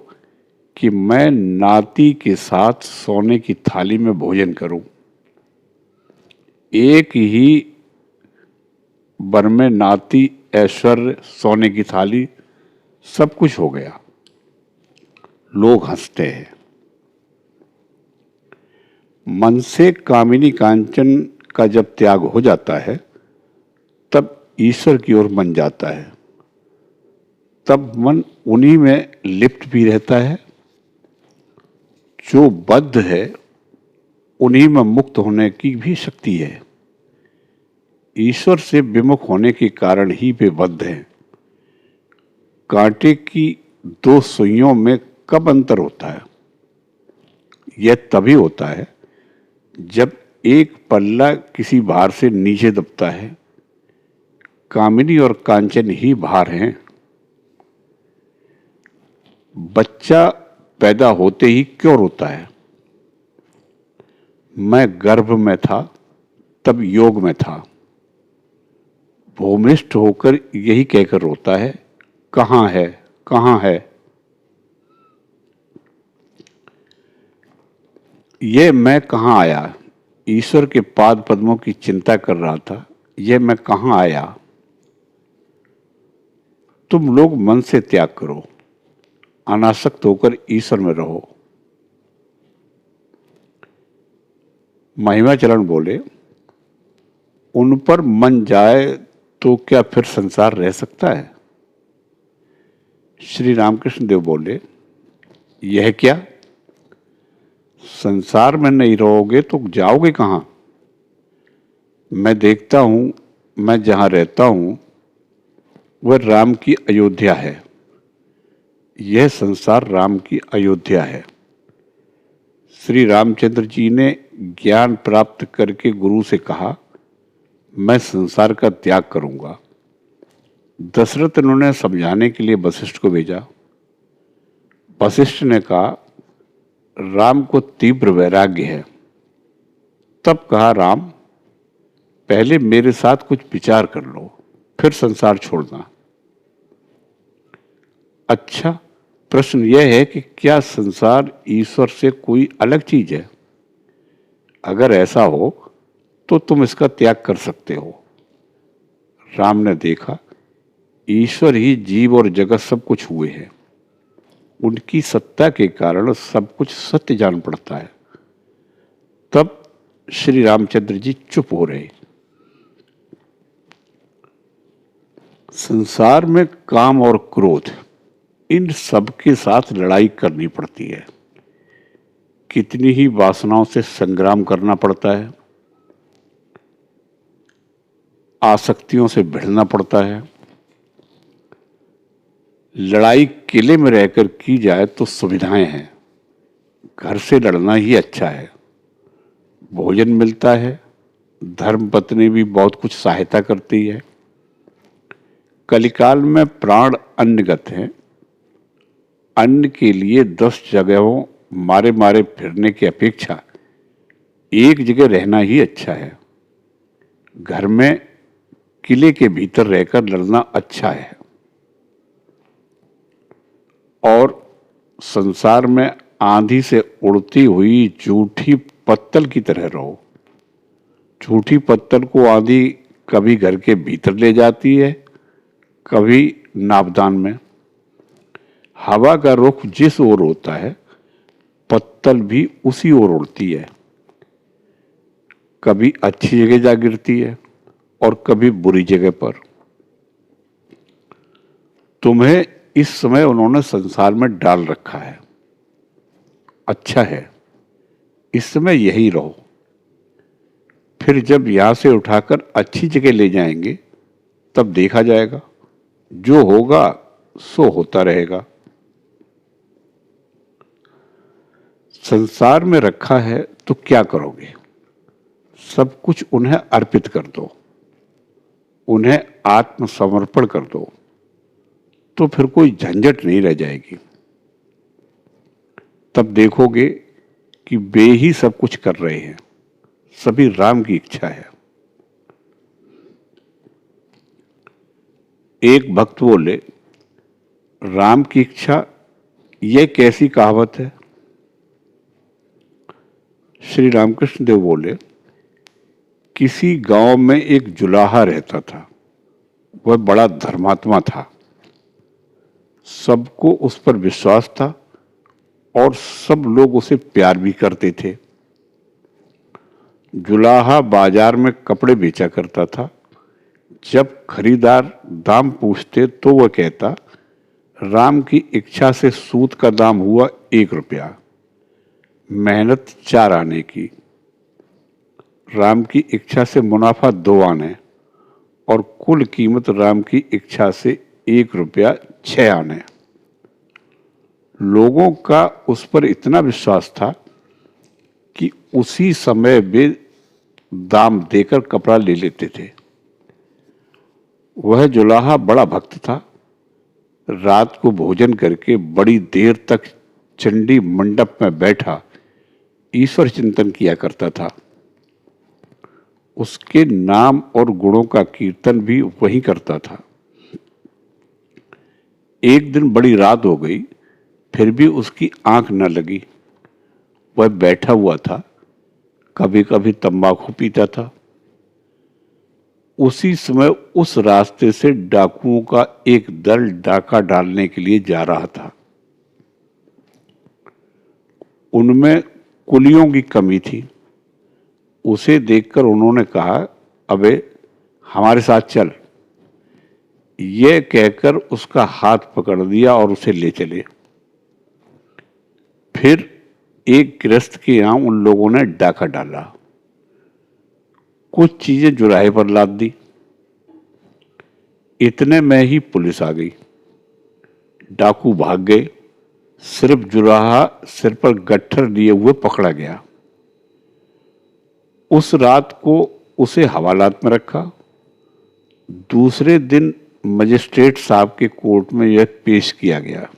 Speaker 1: कि मैं नाती के साथ सोने की थाली में भोजन करूं। एक ही वर में नाती, ऐश्वर्य, सोने की थाली, सब कुछ हो गया। लोग हंसते हैं। मन से कामिनी कांचन का जब त्याग हो जाता है, तब ईश्वर की ओर मन जाता है। तब मन उन्हीं में लिप्त भी रहता है। जो बद्ध है उन्हीं में मुक्त होने की भी शक्ति है। ईश्वर से विमुख होने के कारण ही वे बद्ध हैं। कांटे की दो सुइयों में कब अंतर होता है? यह तभी होता है जब एक पल्ला किसी भार से नीचे दबता है। कामिनी और कांचन ही भार हैं। बच्चा पैदा होते ही क्यों रोता है? मैं गर्भ में था तब योग में था। भूमिष्ठ होकर यही कहकर रोता है, कहाँ है, कहाँ है। ये मैं कहाँ आया? ईश्वर के पाद पद्मों की चिंता कर रहा था। यह मैं कहाँ आया? तुम लोग मन से त्याग करो, अनासक्त होकर ईश्वर में रहो। महिमाचरण बोले, उन पर मन जाए तो क्या फिर संसार रह सकता है? श्री रामकृष्ण देव बोले, यह क्या? संसार में नहीं रहोगे तो जाओगे कहां? मैं देखता हूं, मैं जहां रहता हूं वह राम की अयोध्या है। यह संसार राम की अयोध्या है। श्री रामचंद्र जी ने ज्ञान प्राप्त करके गुरु से कहा, मैं संसार का त्याग करूंगा। दशरथ उन्होंने समझाने के लिए वशिष्ठ को भेजा। वशिष्ठ ने कहा, राम को तीव्र वैराग्य है। तब कहा, राम पहले मेरे साथ कुछ विचार कर लो, फिर संसार छोड़ना। अच्छा, प्रश्न यह है कि क्या संसार ईश्वर से कोई अलग चीज है? अगर ऐसा हो तो तुम इसका त्याग कर सकते हो। राम ने देखा, ईश्वर ही जीव और जगत सब कुछ हुए हैं। उनकी सत्ता के कारण सब कुछ सत्य जान पड़ता है। तब श्री रामचंद्र जी चुप हो रहे। संसार में काम और क्रोध, इन सब के साथ लड़ाई करनी पड़ती है। कितनी ही वासनाओं से संग्राम करना पड़ता है, आसक्तियों से भिड़ना पड़ता है। लड़ाई किले में रहकर की जाए तो सुविधाएं हैं, घर से लड़ना ही अच्छा है। भोजन मिलता है, धर्म पत्नी भी बहुत कुछ सहायता करती है। कलिकाल में प्राण अन्नगत हैं। अन्न के लिए 10 जगहों मारे मारे फिरने की अपेक्षा एक जगह रहना ही अच्छा है। घर में किले के भीतर रहकर लड़ना अच्छा है। और संसार में आंधी से उड़ती हुई झूठी पत्तल की तरह रहो। झूठी पत्तल को आंधी कभी घर के भीतर ले जाती है, कभी नावदान में। हवा का रुख जिस ओर होता है, पत्तल भी उसी ओर उड़ती है। कभी अच्छी जगह जा गिरती है और कभी बुरी जगह पर। तुम्हें इस समय उन्होंने संसार में डाल रखा है, अच्छा है, इस समय यही रहो। फिर जब यहां से उठाकर अच्छी जगह ले जाएंगे तब देखा जाएगा। जो होगा सो होता रहेगा। संसार में रखा है तो क्या करोगे? सब कुछ उन्हें अर्पित कर दो, उन्हें आत्मसमर्पण कर दो, तो फिर कोई झंझट नहीं रह जाएगी। तब देखोगे कि वे ही सब कुछ कर रहे हैं, सभी राम की इच्छा है। एक भक्त बोले, राम की इच्छा, यह कैसी कहावत है? श्री रामकृष्ण देव बोले, किसी गांव में एक जुलाहा रहता था। वह बड़ा धर्मात्मा था। सबको उस पर विश्वास था और सब लोग उसे प्यार भी करते थे। जुलाहा बाजार में कपड़े बेचा करता था। जब खरीदार दाम पूछते तो वह कहता, राम की इच्छा से सूत का दाम हुआ 1 रुपया, मेहनत 4 आने की। राम की इच्छा से मुनाफा 2 आने और कुल कीमत राम की इच्छा से 1 रुपया 6 आने। लोगों का उस पर इतना विश्वास था कि उसी समय वे दाम देकर कपड़ा ले लेते थे। वह जुलाहा बड़ा भक्त था। रात को भोजन करके बड़ी देर तक चंडी मंडप में बैठा ईश्वर चिंतन किया करता था। उसके नाम और गुणों का कीर्तन भी वही करता था। एक दिन बड़ी रात हो गई, फिर भी उसकी आंख न लगी। वह बैठा हुआ था, कभी कभी तंबाकू पीता था। उसी समय उस रास्ते से डाकुओं का एक दल डाका डालने के लिए जा रहा था। उनमें कुलियों की कमी थी। उसे देखकर उन्होंने कहा, अबे हमारे साथ चल। यह कहकर उसका हाथ पकड़ दिया और उसे ले चले। फिर एक गृहस्थ के यहां उन लोगों ने डाका डाला। कुछ चीजें जुराहे पर लाद दी। इतने में ही पुलिस आ गई। डाकू भाग गए। सिर्फ जुलाहा सिर पर गट्ठर लिए हुए पकड़ा गया। उस रात को उसे हवालात में रखा। दूसरे दिन मजिस्ट्रेट साहब के कोर्ट में यह पेश किया गया।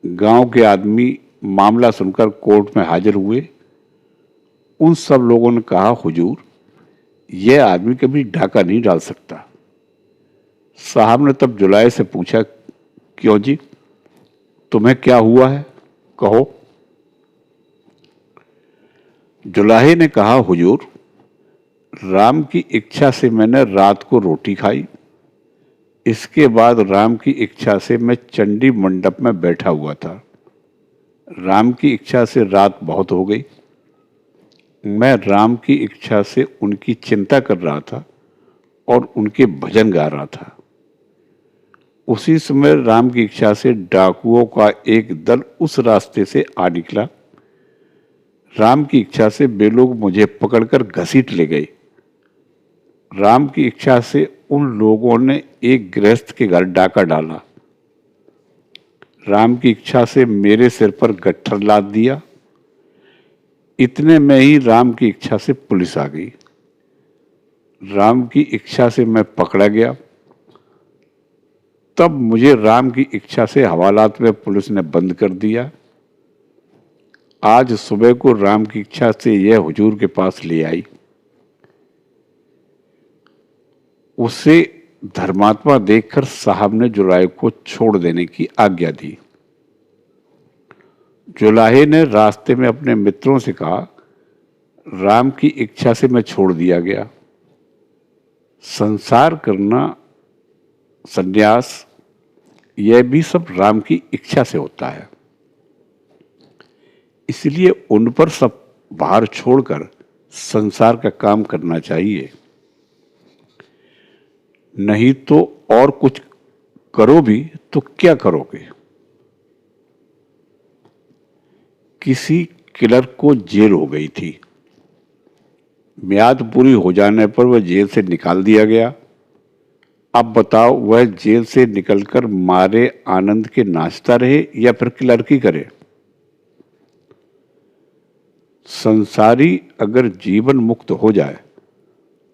Speaker 1: गांव के आदमी मामला सुनकर कोर्ट में हाजिर हुए। उन सब लोगों ने कहा, हुजूर, यह आदमी कभी डाका नहीं डाल सकता। साहब ने तब जुलाहे से पूछा, क्यों जी, तुम्हें क्या हुआ है, कहो। जुलाहे ने कहा, हुजूर, राम की इच्छा से मैंने रात को रोटी खाई। इसके बाद राम की इच्छा से मैं चंडी मंडप में बैठा हुआ था। राम की इच्छा से रात बहुत हो गई। मैं राम की इच्छा से उनकी चिंता कर रहा था और उनके भजन गा रहा था। उसी समय राम की इच्छा से डाकुओं का एक दल उस रास्ते से आ निकला। राम की इच्छा से वे लोग मुझे पकड़कर घसीट ले गए। राम की इच्छा से उन लोगों ने एक गृहस्थ के घर डाका डाला। राम की इच्छा से मेरे सिर पर गट्ठर लाद दिया। इतने में ही राम की इच्छा से पुलिस आ गई। राम की इच्छा से मैं पकड़ा गया। तब मुझे राम की इच्छा से हवालात में पुलिस ने बंद कर दिया। आज सुबह को राम की इच्छा से यह हुजूर के पास ले आई। उसे धर्मात्मा देखकर साहब ने जुलाहे को छोड़ देने की आज्ञा दी। जुलाहे ने रास्ते में अपने मित्रों से कहा, राम की इच्छा से मैं छोड़ दिया गया। संसार करना, संन्यास, यह भी सब राम की इच्छा से होता है। इसलिए उन पर सब भार छोड़कर संसार का काम करना चाहिए। नहीं तो और कुछ करो भी तो क्या करोगे। किसी क्लर्क को जेल हो गई थी। म्याद पूरी हो जाने पर वह जेल से निकाल दिया गया। अब बताओ, वह जेल से निकलकर मारे आनंद के नाचता रहे या फिर क्लर्की करे। संसारी अगर जीवन मुक्त हो जाए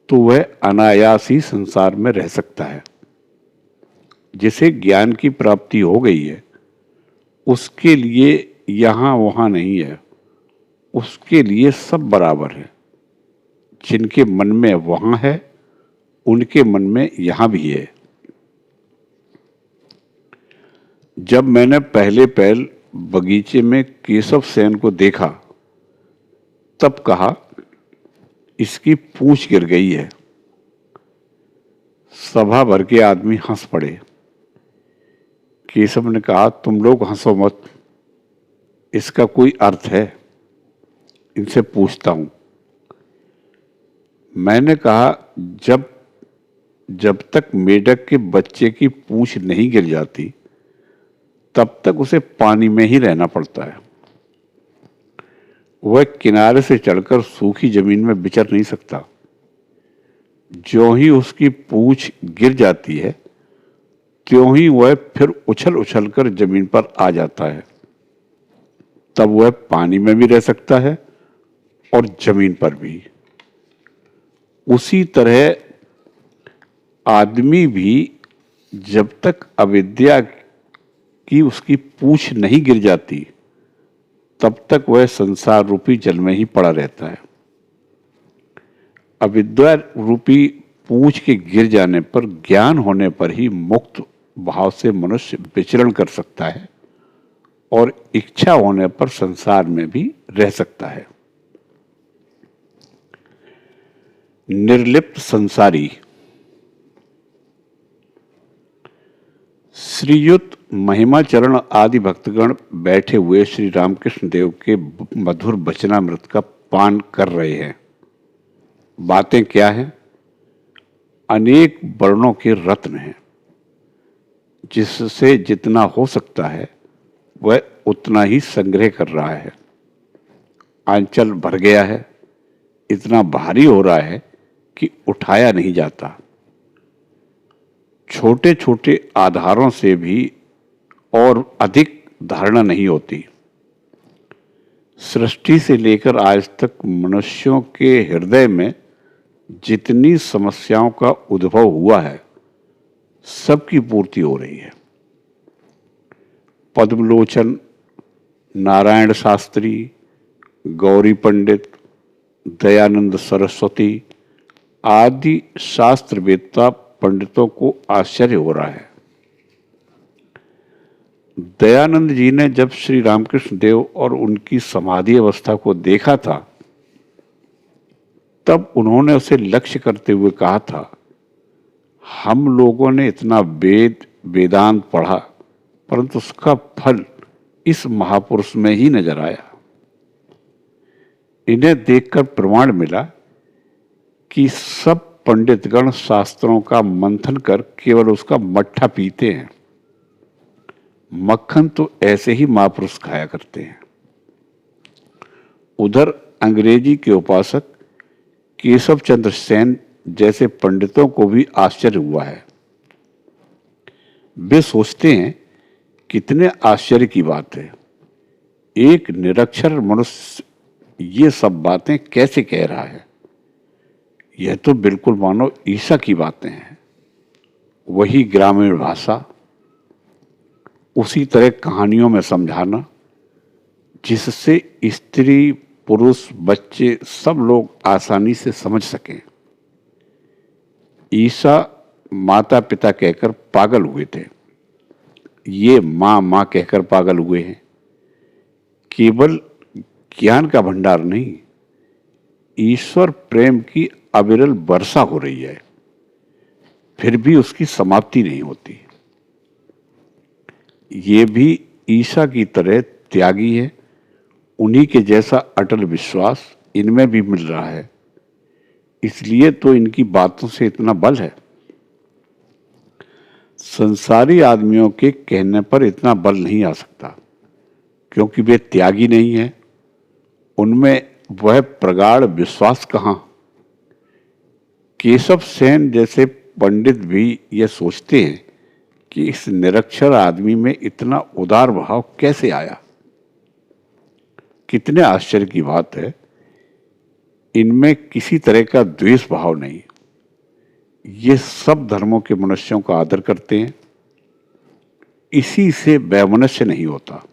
Speaker 1: तो वह अनायास ही संसार में रह सकता है। जिसे ज्ञान की प्राप्ति हो गई है उसके लिए यहां वहां नहीं है, उसके लिए सब बराबर है। जिनके मन में वहां है उनके मन में यहां भी है। जब मैंने पहले पहल बगीचे में केशव सेन को देखा तब कहा, इसकी पूंछ गिर गई है। सभा भर के आदमी हंस पड़े। केशव ने कहा, तुम लोग हंसो मत, इसका कोई अर्थ है, इनसे पूछता हूं। मैंने कहा, जब तक मेढक के बच्चे की पूंछ नहीं गिर जाती तब तक उसे पानी में ही रहना पड़ता है। वह किनारे से चढ़कर सूखी जमीन में विचर नहीं सकता। ज्यों ही उसकी पूंछ गिर जाती है त्यों ही वह फिर उछल उछल कर जमीन पर आ जाता है। तब वह पानी में भी रह सकता है और जमीन पर भी। उसी तरह आदमी भी जब तक अविद्या की उसकी पूंछ नहीं गिर जाती तब तक वह संसार रूपी जल में ही पड़ा रहता है। अविद्या रूपी पूंछ के गिर जाने पर, ज्ञान होने पर ही मुक्त भाव से मनुष्य विचरण कर सकता है और इच्छा होने पर संसार में भी रह सकता है। निर्लिप्त संसारी। श्रीयुत महिमाचरण आदि भक्तगण बैठे हुए श्री रामकृष्ण देव के मधुर वचनामृत का पान कर रहे हैं। बातें क्या हैं? अनेक वर्णों के रत्न हैं। जिससे जितना हो सकता है वह उतना ही संग्रह कर रहा है। आंचल भर गया है, इतना भारी हो रहा है कि उठाया नहीं जाता। छोटे छोटे आधारों से भी और अधिक धारणा नहीं होती। सृष्टि से लेकर आज तक मनुष्यों के हृदय में जितनी समस्याओं का उद्भव हुआ है, सबकी पूर्ति हो रही है। पद्मलोचन, नारायण शास्त्री, गौरी पंडित, दयानंद सरस्वती आदि शास्त्रवेत्ता पंडितों को आश्चर्य हो रहा है। दयानंद जी ने जब श्री रामकृष्ण देव और उनकी समाधि अवस्था को देखा था, तब उन्होंने उसे लक्ष्य करते हुए कहा था, हम लोगों ने इतना वेदांत पढ़ा, परंतु उसका फल इस महापुरुष में ही नजर आया। इन्हें देखकर प्रमाण मिला कि सब पंडितगण शास्त्रों का मंथन कर केवल उसका मट्ठा पीते हैं, मक्खन तो ऐसे ही महापुरुष खाया करते हैं। उधर अंग्रेजी के उपासक केशव चंद्र सेन जैसे पंडितों को भी आश्चर्य हुआ है। वे सोचते हैं, कितने आश्चर्य की बात है, एक निरक्षर मनुष्य ये सब बातें कैसे कह रहा है। यह तो बिल्कुल मानो ईसा की बातें हैं। वही ग्रामीण भाषा, उसी तरह कहानियों में समझाना, जिससे स्त्री, पुरुष, बच्चे सब लोग आसानी से समझ सकें। ईसा माता पिता कहकर पागल हुए थे, ये माँ माँ कहकर पागल हुए हैं। केवल ज्ञान का भंडार नहीं, ईश्वर प्रेम की अविरल वर्षा हो रही है, फिर भी उसकी समाप्ति नहीं होती। ये भी ईसा की तरह त्यागी है, उन्हीं के जैसा अटल विश्वास इनमें भी मिल रहा है। इसलिए तो इनकी बातों से इतना बल है। संसारी आदमियों के कहने पर इतना बल नहीं आ सकता, क्योंकि वे त्यागी नहीं है, उनमें वह प्रगाढ़ विश्वास कहाँ। केशव सेन जैसे पंडित भी यह सोचते हैं कि इस निरक्षर आदमी में इतना उदार भाव कैसे आया। कितने आश्चर्य की बात है, इनमें किसी तरह का द्वेष भाव नहीं। ये सब धर्मों के मनुष्यों का आदर करते हैं, इसी से वैमनस्य नहीं होता।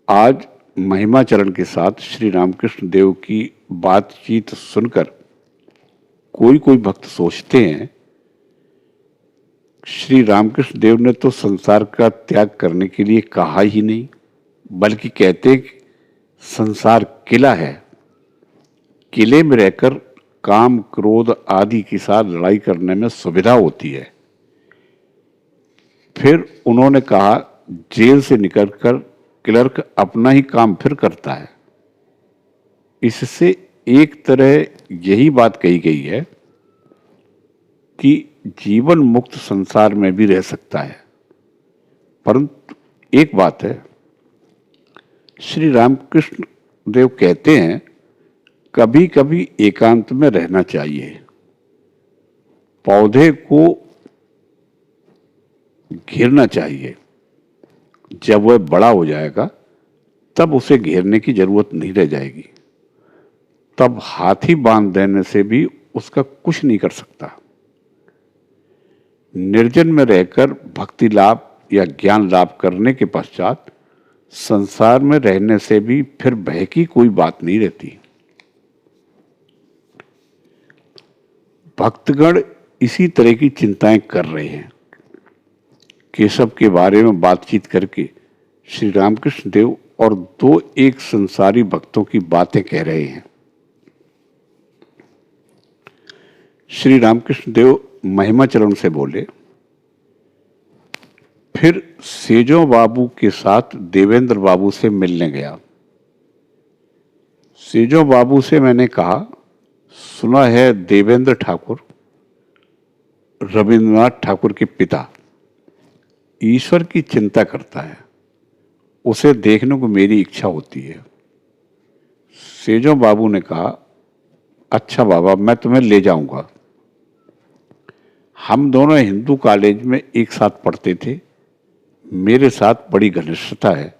Speaker 1: आज महिमाचरण के साथ श्री रामकृष्ण देव की बातचीत सुनकर कोई कोई भक्त सोचते हैं, श्री रामकृष्ण देव ने तो संसार का त्याग करने के लिए कहा ही नहीं, बल्कि कहते कि संसार किला है, किले में रहकर काम, क्रोध आदि के साथ लड़ाई करने में सुविधा होती है। फिर उन्होंने कहा, जेल से निकलकर क्लर्क अपना ही काम फिर करता है। इससे एक तरह यही बात कही गई है कि जीवन मुक्त संसार में भी रह सकता है। परंतु एक बात है, श्री रामकृष्ण देव कहते हैं, कभी कभी एकांत में रहना चाहिए। पौधे को घेरना चाहिए, जब वह बड़ा हो जाएगा तब उसे घेरने की जरूरत नहीं रह जाएगी। तब हाथी बांध देने से भी उसका कुछ नहीं कर सकता। निर्जन में रहकर भक्ति लाभ या ज्ञान लाभ करने के पश्चात संसार में रहने से भी फिर भय की कोई बात नहीं रहती। भक्तगण इसी तरह की चिंताएं कर रहे हैं। केशव के बारे में बातचीत करके श्री रामकृष्ण देव और दो एक संसारी भक्तों की बातें कह रहे हैं। श्री रामकृष्ण देव महिमाचरण से बोले, फिर सेजो बाबू के साथ देवेंद्र बाबू से मिलने गया। सेजो बाबू से मैंने कहा, सुना है देवेंद्र ठाकुर रविंद्रनाथ ठाकुर के पिता ईश्वर की चिंता करता है, उसे देखने को मेरी इच्छा होती है। सेजो बाबू ने कहा, अच्छा बाबा, मैं तुम्हें ले जाऊंगा। हम दोनों हिंदू कॉलेज में एक साथ पढ़ते थे। मेरे साथ बड़ी घनिष्ठता है।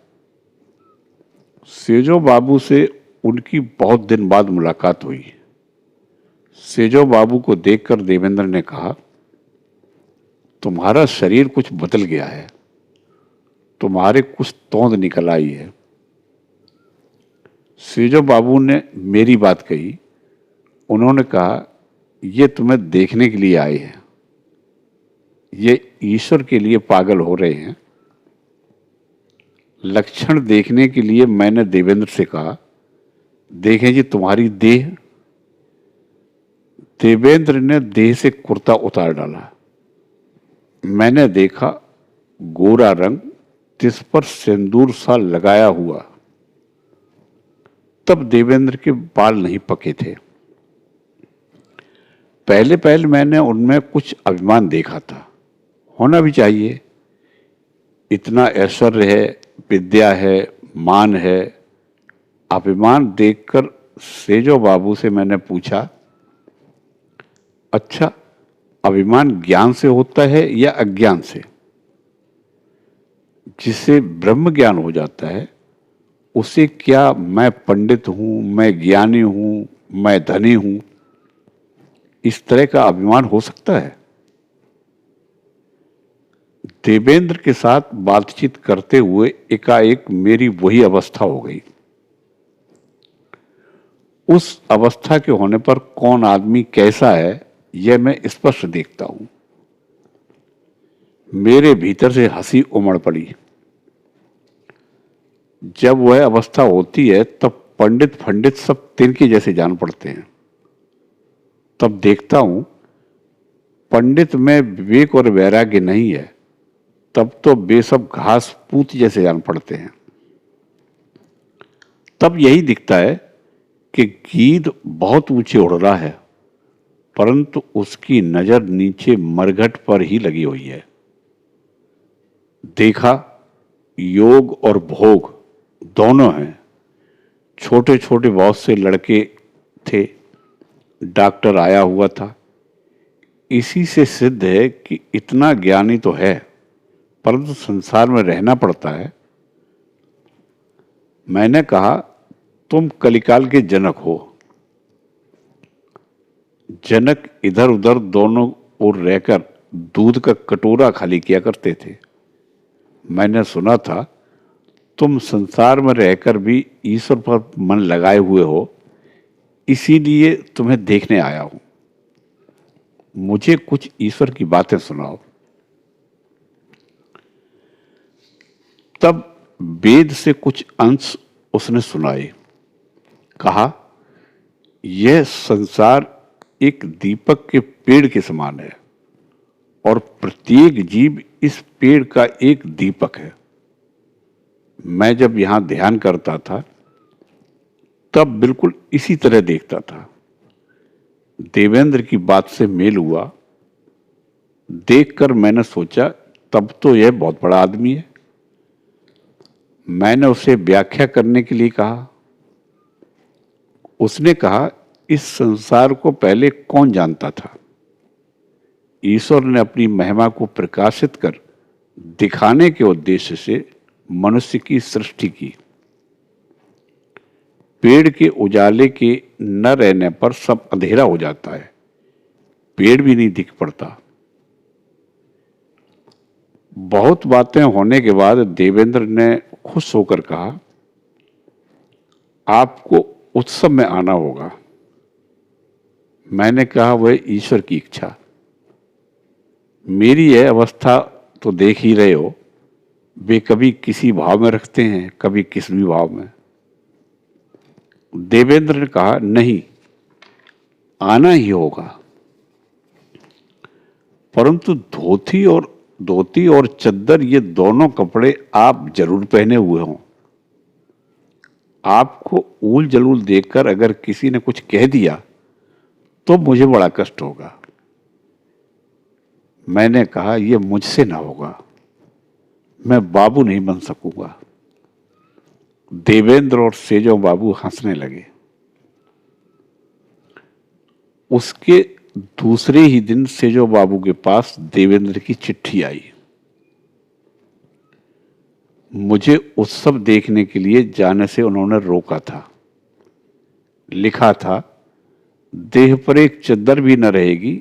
Speaker 1: सेजो बाबू से उनकी बहुत दिन बाद मुलाकात हुई। सेजो बाबू को देखकर देवेंद्र ने कहा, तुम्हारा शरीर कुछ बदल गया है, तुम्हारे कुछ तोंद निकल आई है। सेजो बाबू ने मेरी बात कही। उन्होंने कहा, ये तुम्हें देखने के लिए आए हैं, ये ईश्वर के लिए पागल हो रहे हैं। लक्षण देखने के लिए मैंने देवेंद्र से कहा, देखें जी तुम्हारी देह। देवेंद्र ने देह से कुर्ता उतार डाला। मैंने देखा गोरा रंग, जिस पर सिंदूर सा लगाया हुआ। तब देवेंद्र के बाल नहीं पके थे। पहले पहले मैंने उनमें कुछ अभिमान देखा था। होना भी चाहिए, इतना ऐश्वर्य है, विद्या है, मान है। अभिमान देखकर सेजो बाबू से मैंने पूछा, अच्छा अभिमान ज्ञान से होता है या अज्ञान से? जिसे ब्रह्म ज्ञान हो जाता है उसे क्या मैं पंडित हूं, मैं ज्ञानी हूं, मैं धनी हूं, इस तरह का अभिमान हो सकता है? देवेंद्र के साथ बातचीत करते हुए एकाएक मेरी वही अवस्था हो गई। उस अवस्था के होने पर कौन आदमी कैसा है यह मैं स्पष्ट देखता हूं। मेरे भीतर से हंसी उमड़ पड़ी। जब वह अवस्था होती है तब पंडित फंडित सब तिनके जैसे जान पड़ते हैं। तब देखता हूं पंडित में विवेक और वैराग्य नहीं है, तब तो वे सब घास पूत जैसे जान पड़ते हैं। तब यही दिखता है कि गीद बहुत ऊंचे उड़ रहा है, परंतु उसकी नजर नीचे मरघट पर ही लगी हुई है। देखा योग और भोग दोनों हैं। छोटे छोटे बहुत से लड़के थे, डॉक्टर आया हुआ था। इसी से सिद्ध है कि इतना ज्ञानी तो है, परंतु संसार में रहना पड़ता है। मैंने कहा, तुम कलिकाल के जनक हो। जनक इधर उधर दोनों ओर रहकर दूध का कटोरा खाली किया करते थे। मैंने सुना था तुम संसार में रहकर भी ईश्वर पर मन लगाए हुए हो, इसीलिए तुम्हें देखने आया हूं। मुझे कुछ ईश्वर की बातें सुनाओ। तब वेद से कुछ अंश उसने सुनाए। कहा, यह संसार एक दीपक के पेड़ के समान है और प्रत्येक जीव इस पेड़ का एक दीपक है। मैं जब यहां ध्यान करता था तब बिल्कुल इसी तरह देखता था। देवेंद्र की बात से मेल हुआ। देखकर मैंने सोचा, तब तो यह बहुत बड़ा आदमी है। मैंने उसे व्याख्या करने के लिए कहा। उसने कहा, इस संसार को पहले कौन जानता था? ईश्वर ने अपनी महिमा को प्रकाशित कर दिखाने के उद्देश्य से मनुष्य की सृष्टि की। पेड़ के उजाले के न रहने पर सब अंधेरा हो जाता है, पेड़ भी नहीं दिख पड़ता। बहुत बातें होने के बाद देवेंद्र ने खुश होकर कहा, आपको उत्सव में आना होगा। मैंने कहा, वह ईश्वर की इच्छा। मेरी यह अवस्था तो देख ही रहे हो, वे कभी किसी भाव में रखते हैं, कभी किस भी भाव में। देवेंद्र ने कहा, नहीं, आना ही होगा, परंतु धोती और चद्दर ये दोनों कपड़े आप जरूर पहने हुए हों। आपको ऊल जलूल देखकर अगर किसी ने कुछ कह दिया तो मुझे बड़ा कष्ट होगा। मैंने कहा, यह मुझसे ना होगा, मैं बाबू नहीं बन सकूंगा। देवेंद्र और सेजो बाबू हंसने लगे। उसके दूसरे ही दिन सेजो बाबू के पास देवेंद्र की चिट्ठी आई। मुझे उत्सव देखने के लिए जाने से उन्होंने रोका था। लिखा था, देह पर एक चद्दर भी न रहेगी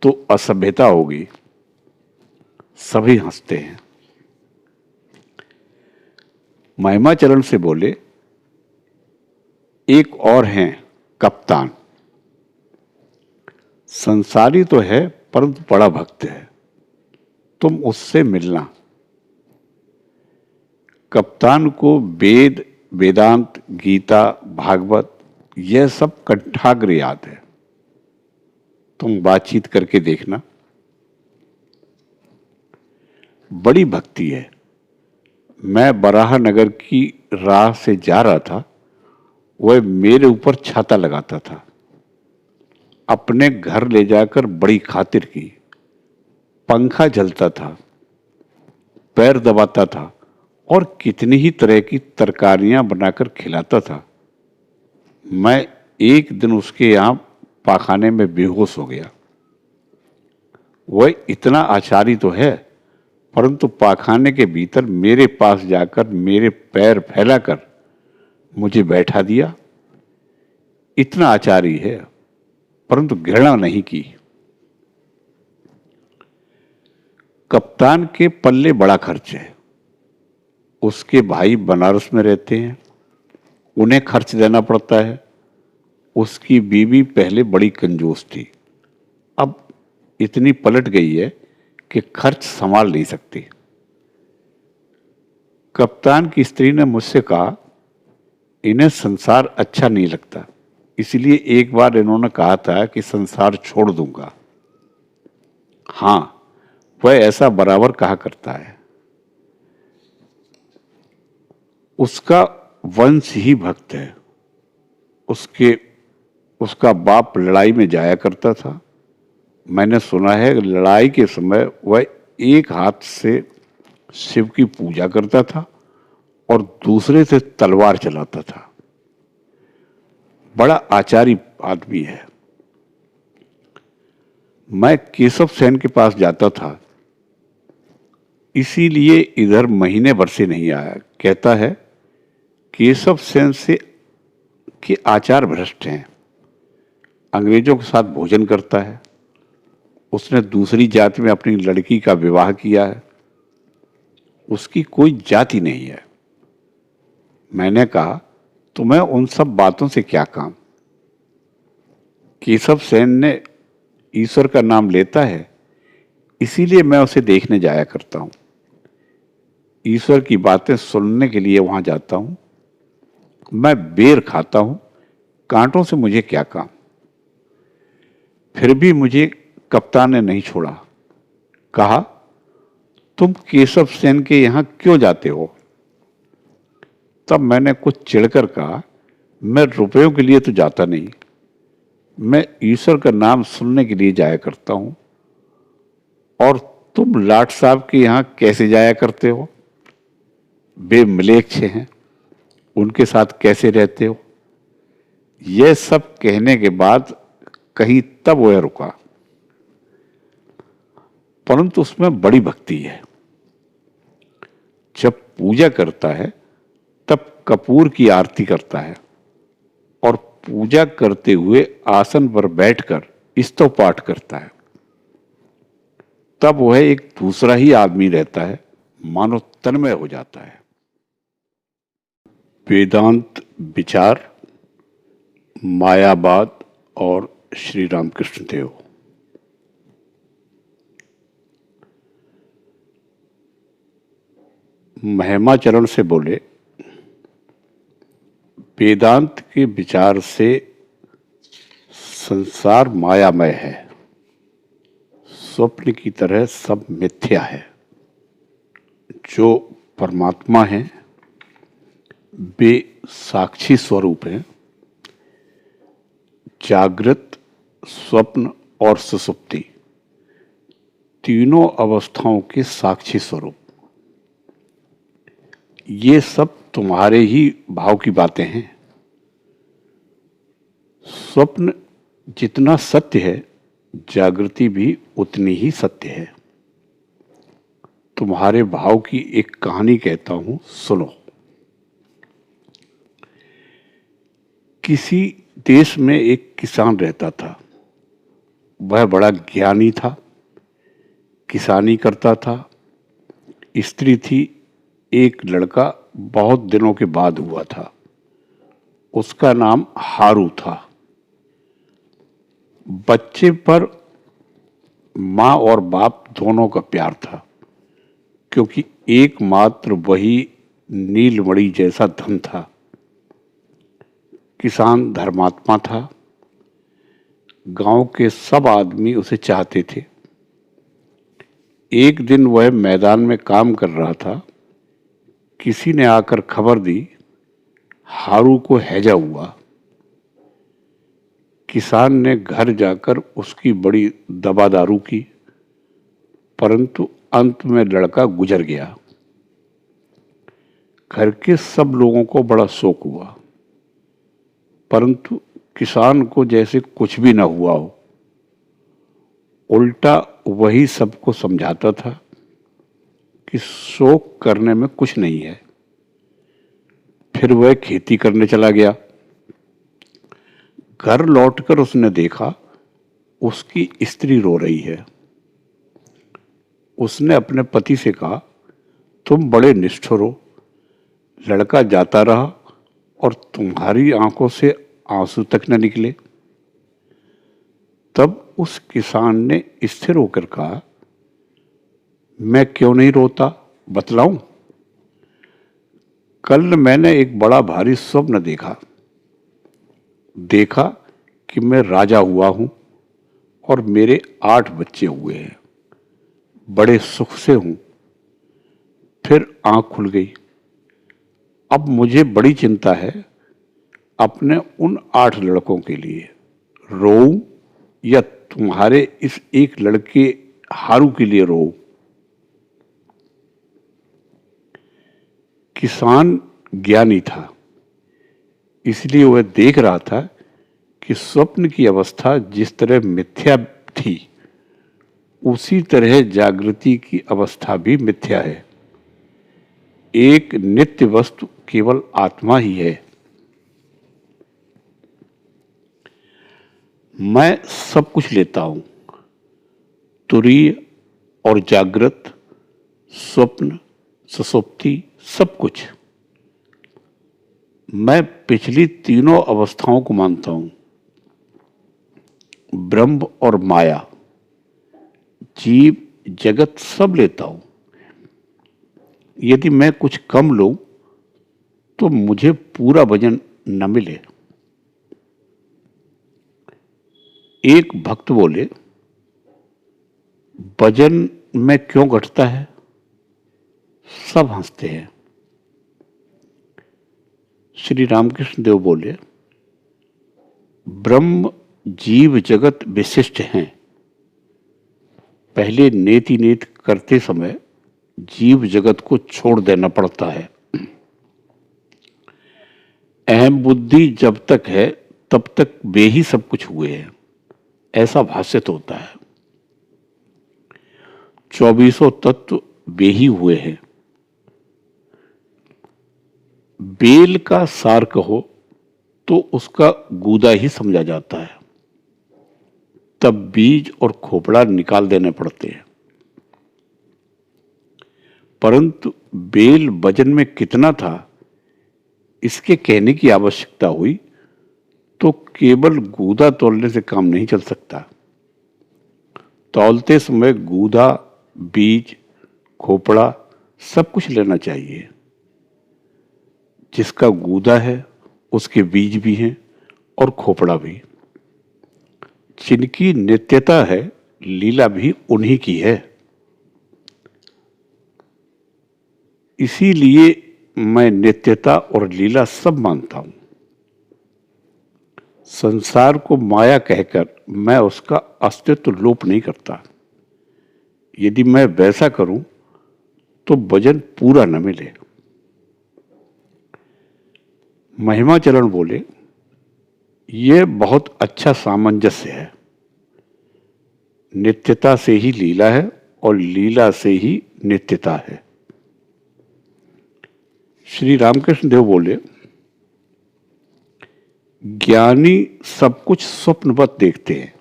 Speaker 1: तो असभ्यता होगी। सभी हंसते हैं। महिमाचरण से बोले, एक और हैं कप्तान, संसारी तो है परंतु बड़ा भक्त है, तुम उससे मिलना। कप्तान को वेद, वेदांत, गीता, भागवत यह सब कंठाग्र याद है, तुम बातचीत करके देखना। बड़ी भक्ति है। मैं बराह नगर की राह से जा रहा था, वह मेरे ऊपर छाता लगाता था। अपने घर ले जाकर बड़ी खातिर की। पंखा जलता था, पैर दबाता था और कितनी ही तरह की तरकारियां बनाकर खिलाता था। मैं एक दिन उसके यहां पाखाने में बेहोश हो गया। वह इतना आचारी तो है, परंतु पाखाने के भीतर मेरे पास जाकर मेरे पैर फैलाकर मुझे बैठा दिया। इतना आचारी है, परंतु घृणा नहीं की। कप्तान के पल्ले बड़ा खर्च है। उसके भाई बनारस में रहते हैं, उन्हें खर्च देना पड़ता है। उसकी बीवी पहले बड़ी कंजूस थी, अब इतनी पलट गई है कि खर्च संभाल नहीं सकती। कप्तान की स्त्री ने मुझसे कहा, इन्हें संसार अच्छा नहीं लगता, इसलिए एक बार इन्होंने कहा था कि संसार छोड़ दूंगा। हां, वह ऐसा बराबर कहा करता है। उसका वंश ही भक्त है। उसका बाप लड़ाई में जाया करता था। मैंने सुना है लड़ाई के समय वह एक हाथ से शिव की पूजा करता था और दूसरे से तलवार चलाता था। बड़ा आचारी आदमी है। मैं केशव सेन के पास जाता था, इसीलिए इधर महीने भर से नहीं आया। कहता है केशव सेन से के आचार भ्रष्ट हैं। अंग्रेजों के साथ भोजन करता है। उसने दूसरी जाति में अपनी लड़की का विवाह किया है। उसकी कोई जाति नहीं है। मैंने कहा, तुम्हें उन सब बातों से क्या काम? केशव सेन ने ईश्वर का नाम लेता है, इसीलिए मैं उसे देखने जाया करता हूं। ईश्वर की बातें सुनने के लिए वहां जाता हूं। मैं बेर खाता हूं, कांटों से मुझे क्या काम? फिर भी मुझे कप्तान ने नहीं छोड़ा। कहा, तुम केशव सेन के यहां क्यों जाते हो? तब मैंने कुछ चिढ़कर कहा, मैं रुपयों के लिए तो जाता नहीं, मैं ईश्वर का नाम सुनने के लिए जाया करता हूं। और तुम लाट साहब के यहां कैसे जाया करते हो? बेमलेच्छ हैं, उनके साथ कैसे रहते हो? यह सब कहने के बाद कहीं तब वह रुका, परंतु उसमें बड़ी भक्ति है। जब पूजा करता है तब कपूर की आरती करता है और पूजा करते हुए आसन पर बैठकर स्तव पाठ करता है। तब वह एक दूसरा ही आदमी रहता है, मानो तन्मय हो जाता है। वेदांत विचार, मायावाद और श्री रामकृष्ण देव। महिमाचरण से बोले, वेदांत के विचार से संसार मायामय है, स्वप्न की तरह सब मिथ्या है। जो परमात्मा है वे साक्षी स्वरूप हैं, जागृत, स्वप्न और सुसुप्ति तीनों अवस्थाओं के साक्षी स्वरूप। ये सब तुम्हारे ही भाव की बातें हैं। स्वप्न जितना सत्य है जागृति भी उतनी ही सत्य है। तुम्हारे भाव की एक कहानी कहता हूं, सुनो। किसी देश में एक किसान रहता था। वह बड़ा ज्ञानी था, किसानी करता था। स्त्री थी। एक लड़का बहुत दिनों के बाद हुआ था। उसका नाम हारू था। बच्चे पर माँ और बाप दोनों का प्यार था, क्योंकि एकमात्र वही नीलमणि जैसा धन था। किसान धर्मात्मा था। गांव के सब आदमी उसे चाहते थे। एक दिन वह मैदान में काम कर रहा था। किसी ने आकर खबर दी, हारू को हैजा हुआ। किसान ने घर जाकर उसकी बड़ी दबादारू की, परंतु अंत में लड़का गुजर गया। घर के सब लोगों को बड़ा शोक हुआ, परंतु किसान को जैसे कुछ भी न हुआ हो। उल्टा वही सबको समझाता था कि शोक करने में कुछ नहीं है। फिर वह खेती करने चला गया। घर लौटकर उसने देखा उसकी स्त्री रो रही है। उसने अपने पति से कहा, तुम बड़े निष्ठुर हो। लड़का जाता रहा और तुम्हारी आंखों से आंसू तक न निकले। तब उस किसान ने स्थिर होकर कहा, मैं क्यों नहीं रोता, बतलाऊं? कल मैंने एक बड़ा भारी स्वप्न देखा कि मैं राजा हुआ हूं और मेरे 8 बच्चे हुए हैं। बड़े सुख से हूं। फिर आंख खुल गई। अब मुझे बड़ी चिंता है अपने उन 8 लड़कों के लिए। रोऊं या तुम्हारे इस एक लड़के हारू के लिए रोऊं? किसान ज्ञानी था, इसलिए वह देख रहा था कि स्वप्न की अवस्था जिस तरह मिथ्या थी, उसी तरह जागृति की अवस्था भी मिथ्या है। एक नित्य वस्तु केवल आत्मा ही है। मैं सब कुछ लेता हूं, तुरीय और जागृत, स्वप्न, सुषुप्ति, सब कुछ। मैं पिछली तीनों अवस्थाओं को मानता हूं, ब्रह्म और माया, जीव, जगत सब लेता हूं। यदि मैं कुछ कम लूं तो मुझे पूरा वजन न मिले। एक भक्त बोले, वजन में क्यों घटता है? सब हंसते हैं। श्री रामकृष्ण देव बोले, ब्रह्म जीव जगत विशिष्ट हैं। पहले नेति नेत करते समय जीव जगत को छोड़ देना पड़ता है। अहम बुद्धि जब तक है तब तक वे ही सब कुछ हुए हैं, ऐसा भाष्यत होता है। 24 तत्व वे ही हुए हैं। बेल का सार कहो तो उसका गूदा ही समझा जाता है, तब बीज और खोपड़ा निकाल देने पड़ते हैं। परंतु बेल वजन में कितना था, इसके कहने की आवश्यकता हुई तो केवल गूदा तोलने से काम नहीं चल सकता। तौलते समय गूदा, बीज, खोपड़ा सब कुछ लेना चाहिए। जिसका गूदा है उसके बीज भी हैं और खोपड़ा भी। जिनकी नित्यता है, लीला भी उन्हीं की है। इसीलिए मैं नित्यता और लीला सब मानता हूं। संसार को माया कहकर मैं उसका अस्तित्व लोप नहीं करता। यदि मैं वैसा करूं तो वजन पूरा न मिले। महिमाचरण बोले, यह बहुत अच्छा सामंजस्य है। नित्यता से ही लीला है और लीला से ही नित्यता है। श्री रामकृष्ण देव बोले, ज्ञानी सब कुछ स्वप्नवत देखते हैं,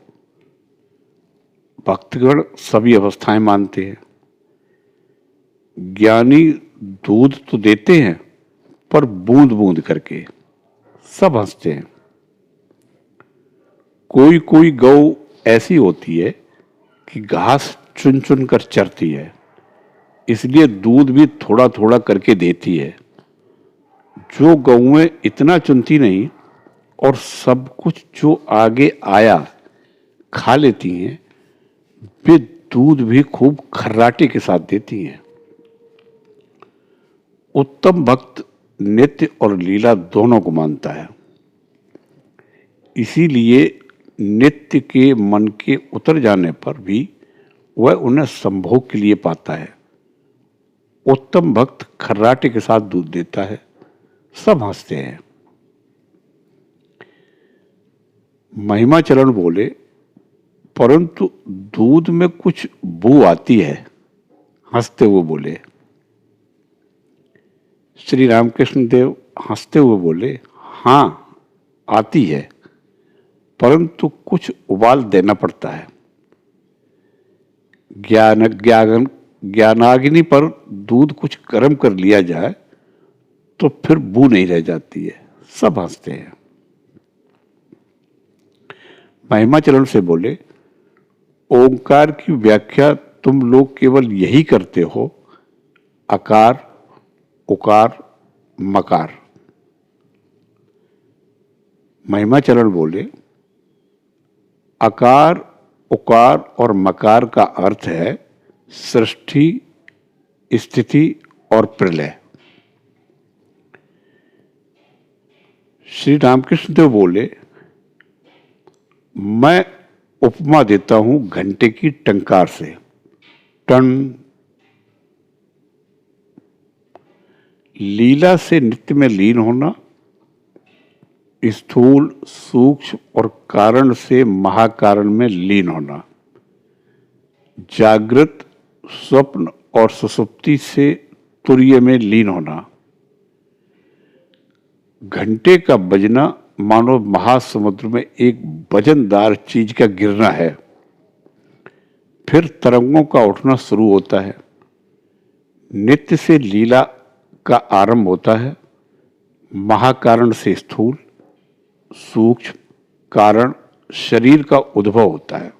Speaker 1: भक्तगण सभी अवस्थाएं मानते हैं। ज्ञानी दूध तो देते हैं पर बूंद बूंद करके, सब हंसते हैं। कोई कोई गौ ऐसी होती है कि घास चुन चुन कर चरती है, इसलिए दूध भी थोड़ा थोड़ा करके देती है। जो गौएं इतना चुनती नहीं और सब कुछ जो आगे आया खा लेती हैं, वे दूध भी खूब खर्राटे के साथ देती हैं। उत्तम भक्त नित्य और लीला दोनों को मानता है, इसीलिए नित्य के मन के उतर जाने पर भी वह उन्हें संभोग के लिए पाता है। उत्तम भक्त खर्राटे के साथ दूध देता है, सब हंसते हैं। महिमाचरण बोले, परंतु दूध में कुछ बू आती है। हंसते हुए बोले। श्री रामकृष्ण देव हंसते हुए बोले, हाँ आती है, परंतु कुछ उबाल देना पड़ता है। ज्ञानाग्नि पर दूध कुछ गर्म कर लिया जाए तो फिर बू नहीं रह जाती है। सब हंसते हैं। महिमाचरण से बोले, ओंकार की व्याख्या तुम लोग केवल यही करते हो, अकार उकार मकार। महिमाचरण बोले, अकार उकार और मकार का अर्थ है सृष्टि, स्थिति और प्रलय। श्री रामकृष्ण देव बोले, मैं उपमा देता हूं घंटे की टंकार से। टन। लीला से नित्य में लीन होना, स्थूल सूक्ष्म और कारण से महाकारण में लीन होना, जागृत स्वप्न और सुषुप्ति से तुर्य में लीन होना। घंटे का बजना मानो महासमुद्र में एक वजनदार चीज का गिरना है, फिर तरंगों का उठना शुरू होता है। नित्य से लीला का आरंभ होता है, महाकारण से स्थूल सूक्ष्म कारण शरीर का उद्भव होता है।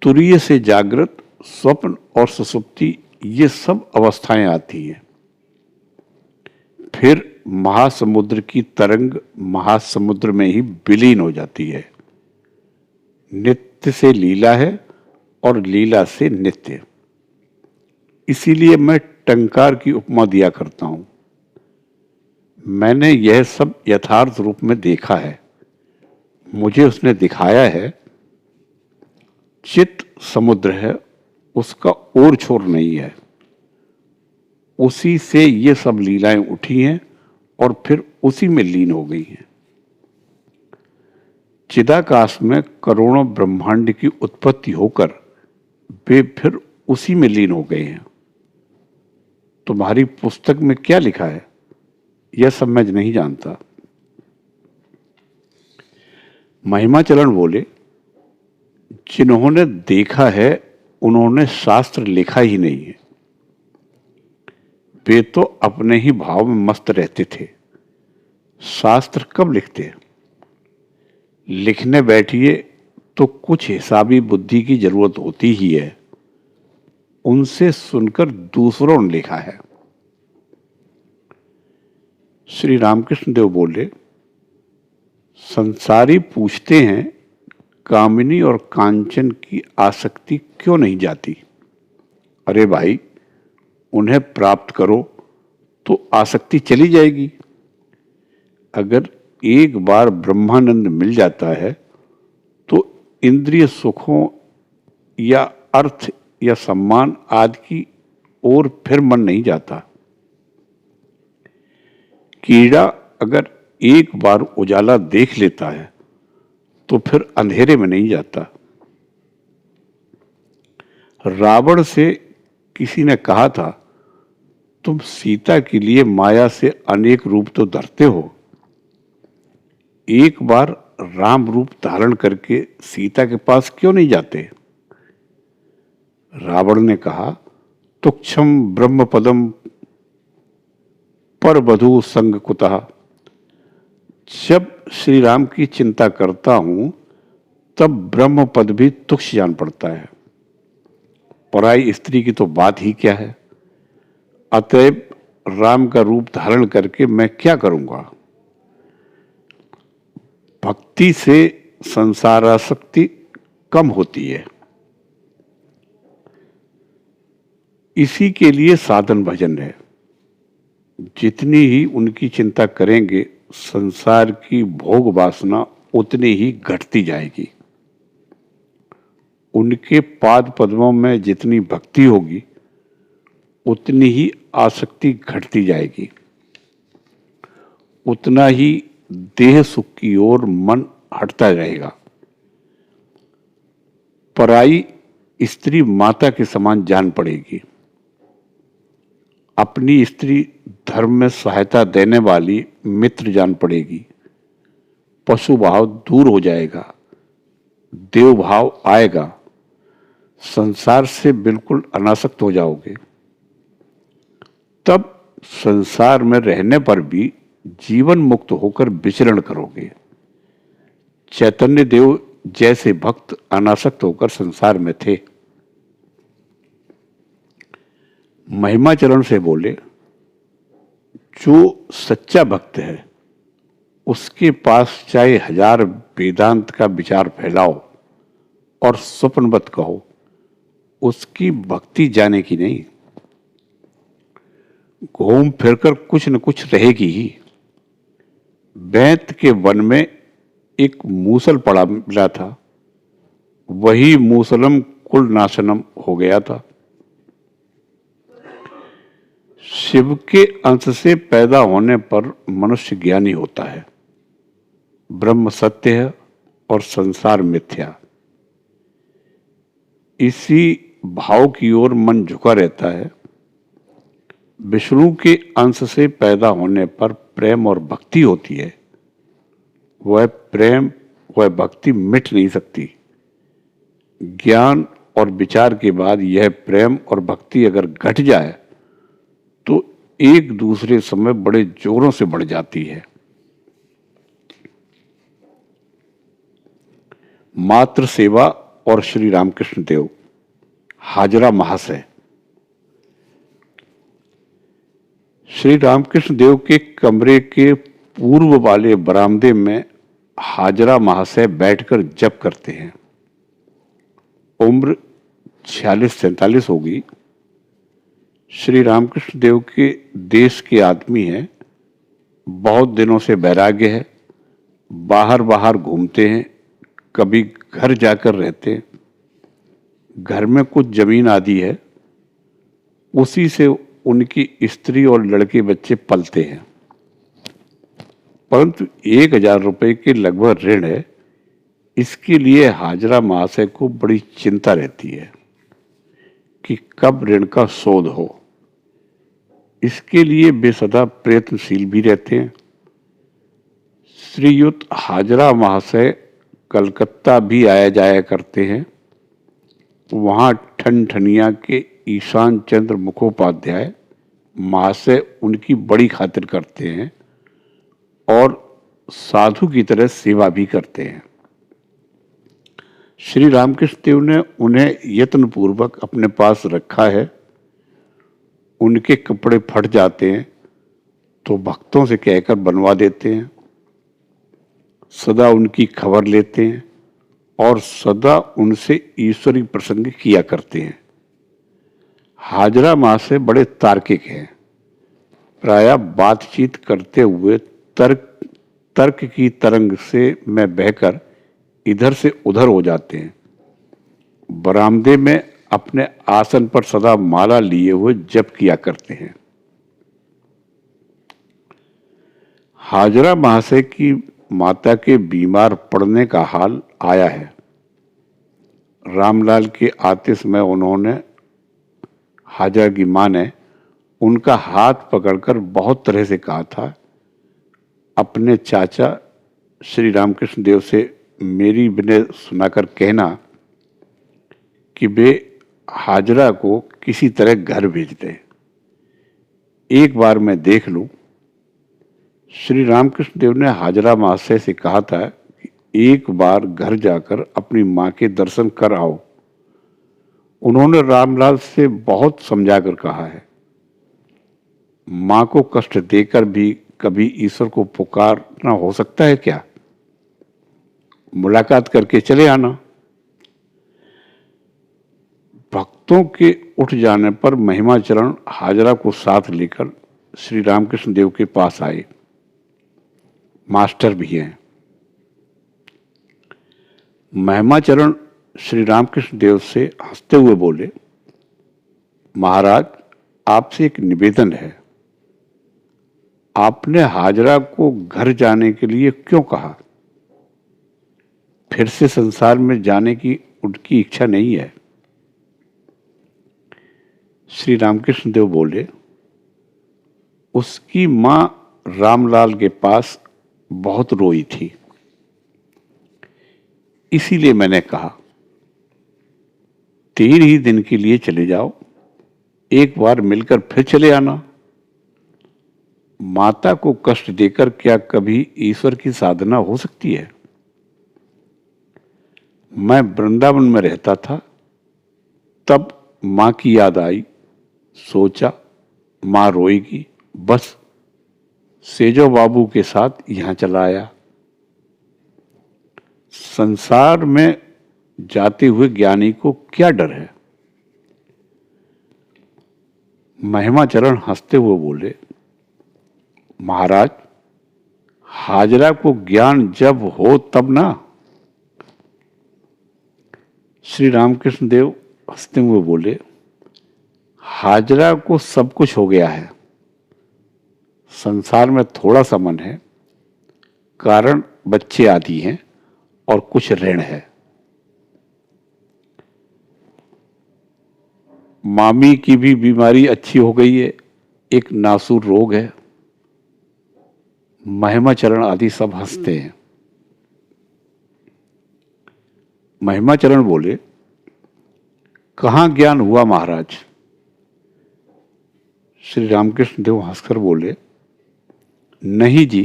Speaker 1: तुरीय से जागृत स्वप्न और सुषुप्ति, ये सब अवस्थाएं आती हैं। फिर महासमुद्र की तरंग महासमुद्र में ही विलीन हो जाती है। नित्य से लीला है और लीला से नित्य। इसीलिए मैं टंकार की उपमा दिया करता हूं। मैंने यह सब यथार्थ रूप में देखा है, मुझे उसने दिखाया है। चित्त समुद्र है, उसका ओर छोर नहीं है। उसी से ये सब लीलाएं उठी हैं और फिर उसी में लीन हो गई हैं। चिदाकाश में करोड़ों ब्रह्मांड की उत्पत्ति होकर वे फिर उसी में लीन हो गए हैं। तुम्हारी पुस्तक में क्या लिखा है यह सब मैं नहीं जानता। महिमाचरण बोले, जिन्होंने देखा है उन्होंने शास्त्र लिखा ही नहीं है। वे तो अपने ही भाव में मस्त रहते थे। शास्त्र कब लिखते हैं? लिखने बैठिए तो कुछ हिसाबी बुद्धि की जरूरत होती ही है। उनसे सुनकर दूसरों ने लिखा है। श्री रामकृष्ण देव बोले, संसारी पूछते हैं कामिनी और कांचन की आसक्ति क्यों नहीं जाती? अरे भाई, उन्हें प्राप्त करो तो आसक्ति चली जाएगी। अगर एक बार ब्रह्मानंद मिल जाता है तो इंद्रिय सुखों या अर्थ या सम्मान आदि की ओर फिर मन नहीं जाता। कीड़ा अगर एक बार उजाला देख लेता है तो फिर अंधेरे में नहीं जाता। रावण से किसी ने कहा था, तुम सीता के लिए माया से अनेक रूप तो धरते हो, एक बार राम रूप धारण करके सीता के पास क्यों नहीं जाते? रावण ने कहा, तुक्षम ब्रह्म पदम पर वधु संग कुतः। जब श्री राम की चिंता करता हूं तब ब्रह्म पद भी तुच्छ जान पड़ता है। पराई स्त्री की तो बात ही क्या है। अतएव राम का रूप धारण करके मैं क्या करूंगा? भक्ति से संसारासक्ति कम होती है। इसी के लिए साधन भजन है। जितनी ही उनकी चिंता करेंगे संसार की भोग वासना उतनी ही घटती जाएगी। उनके पाद पद्मों में जितनी भक्ति होगी उतनी ही आसक्ति घटती जाएगी, उतना ही देह सुख की ओर मन हटता रहेगा। पराई स्त्री माता के समान जान पड़ेगी। अपनी स्त्री धर्म में सहायता देने वाली मित्र जान पड़ेगी। पशु भाव दूर हो जाएगा, देव भाव आएगा। संसार से बिल्कुल अनासक्त हो जाओगे। तब संसार में रहने पर भी जीवन मुक्त होकर विचरण करोगे। चैतन्य देव जैसे भक्त अनासक्त होकर संसार में थे। महिमाचरण से बोले, जो सच्चा भक्त है उसके पास चाहे 1000 वेदांत का विचार फैलाओ और स्वप्नवत कहो, उसकी भक्ति जाने की नहीं। घूम फिरकर कुछ न कुछ रहेगी ही। बैत के वन में एक मूसल पड़ा मिला था, वही मूसलम कुल नाशनम हो गया था। शिव के अंश से पैदा होने पर मनुष्य ज्ञानी होता है। ब्रह्म सत्य है और संसार मिथ्या। इसी भाव की ओर मन झुका रहता है। विष्णु के अंश से पैदा होने पर प्रेम और भक्ति होती है। वह प्रेम वह भक्ति मिट नहीं सकती। ज्ञान और विचार के बाद यह प्रेम और भक्ति अगर घट जाए तो एक दूसरे समय बड़े जोरों से बढ़ जाती है। मातृ सेवा और श्री रामकृष्ण देव। हाजरा महाशय। श्री रामकृष्ण देव के कमरे के पूर्व वाले बरामदे में हाजरा महाशय बैठकर जप करते हैं। उम्र 46-47 होगी। श्री रामकृष्ण देव के देश के आदमी हैं। बहुत दिनों से वैराग्य है। बाहर बाहर घूमते हैं, कभी घर जाकर रहते हैं। घर में कुछ जमीन आदि है, उसी से उनकी स्त्री और लड़के बच्चे पलते हैं। परंतु 1000 रुपए के लगभग ऋण है। इसके लिए हाजरा महाशय को बड़ी चिंता रहती है कि कब ऋण का शोध हो। इसके लिए वे सदा प्रयत्नशील भी रहते हैं। श्रीयुत हाजरा महाशय कलकत्ता भी आया जाया करते हैं। वहाँ ठनठनिया के ईशान चंद्र मुखोपाध्याय महाशय उनकी बड़ी खातिर करते हैं और साधु की तरह सेवा भी करते हैं। श्री रामकृष्ण देव ने उन्हें यत्नपूर्वक अपने पास रखा है। उनके कपड़े फट जाते हैं तो भक्तों से कहकर बनवा देते हैं। सदा उनकी खबर लेते हैं और सदा उनसे ईश्वरी प्रसंग किया करते हैं। हाजरा महाशय बड़े तार्किक हैं। प्रायः बातचीत करते हुए तर्क की तरंग से में बहकर इधर से उधर हो जाते हैं। बरामदे में अपने आसन पर सदा माला लिए हुए जप किया करते हैं। हाजरा महाशय की माता के बीमार पड़ने का हाल आया है। रामलाल के आते समय उन्होंने, हाजरा की मां ने, उनका हाथ पकड़कर बहुत तरह से कहा था, अपने चाचा श्री रामकृष्ण देव से मेरी विनय सुनाकर कहना कि वे हाजरा को किसी तरह घर भेज दें, एक बार मैं देख लूं। श्री रामकृष्ण देव ने हाजरा महाशय से कहा था कि एक बार घर जाकर अपनी मां के दर्शन कर आओ। उन्होंने रामलाल से बहुत समझाकर कहा है, मां को कष्ट देकर भी कभी ईश्वर को पुकारना हो सकता है क्या? मुलाकात करके चले आना। भक्तों के उठ जाने पर महिमाचरण हाजरा को साथ लेकर श्री रामकृष्ण देव के पास आए। मास्टर भी हैं। महिमाचरण श्री रामकृष्ण देव से हंसते हुए बोले, महाराज, आपसे एक निवेदन है। आपने हाजरा को घर जाने के लिए क्यों कहा? फिर से संसार में जाने की उनकी इच्छा नहीं है। श्री रामकृष्ण देव बोले, उसकी मां रामलाल के पास बहुत रोई थी, इसीलिए मैंने कहा 3 ही दिन के लिए चले जाओ, एक बार मिलकर फिर चले आना। माता को कष्ट देकर क्या कभी ईश्वर की साधना हो सकती है? मैं वृंदावन में रहता था, तब मां की याद आई, सोचा मां रोएगी, बस सेजो बाबू के साथ यहां चला आया। संसार में जाते हुए ज्ञानी को क्या डर है? महिमाचरण हंसते हुए बोले, महाराज, हाजरा को ज्ञान जब हो तब ना। श्री रामकृष्ण देव हंसते हुए बोले, हाजरा को सब कुछ हो गया है, संसार में थोड़ा सा मन है, कारण बच्चे आदि हैं और कुछ ऋण है। मामी की भी बीमारी अच्छी हो गई है, एक नासूर रोग है। महिमाचरण आदि सब हंसते हैं। महिमाचरण बोले, कहां ज्ञान हुआ महाराज? श्री रामकृष्ण देव हंसकर बोले, नहीं जी,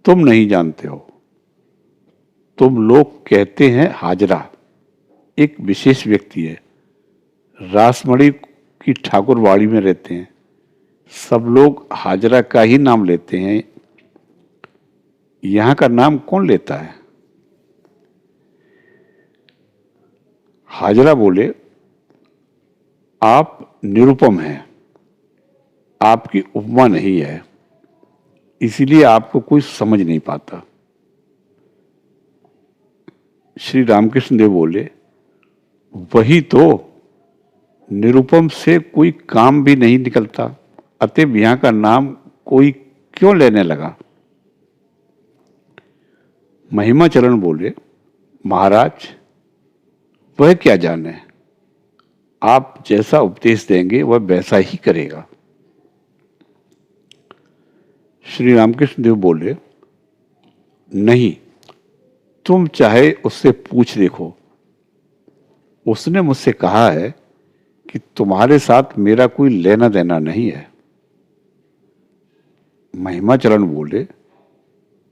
Speaker 1: तुम नहीं जानते हो। तुम लोग कहते हैं हाजरा एक विशेष व्यक्ति है, रासमणी की ठाकुरवाड़ी में रहते हैं, सब लोग हाजरा का ही नाम लेते हैं। यहां का नाम कौन लेता है? हाजरा बोले, आप निरुपम हैं, आपकी उपमा नहीं है, इसीलिए आपको कोई समझ नहीं पाता। श्री रामकृष्ण देव बोले, वही तो, निरुपम से कोई काम भी नहीं निकलता, अतएव यहां का नाम कोई क्यों लेने लगा? महिमाचरण बोले, महाराज, वह क्या जाने, आप जैसा उपदेश देंगे वह वैसा ही करेगा। श्री रामकृष्ण देव बोले, नहीं, तुम चाहे उससे पूछ देखो। उसने मुझसे कहा है कि तुम्हारे साथ मेरा कोई लेना देना नहीं है। महिमाचरण बोले,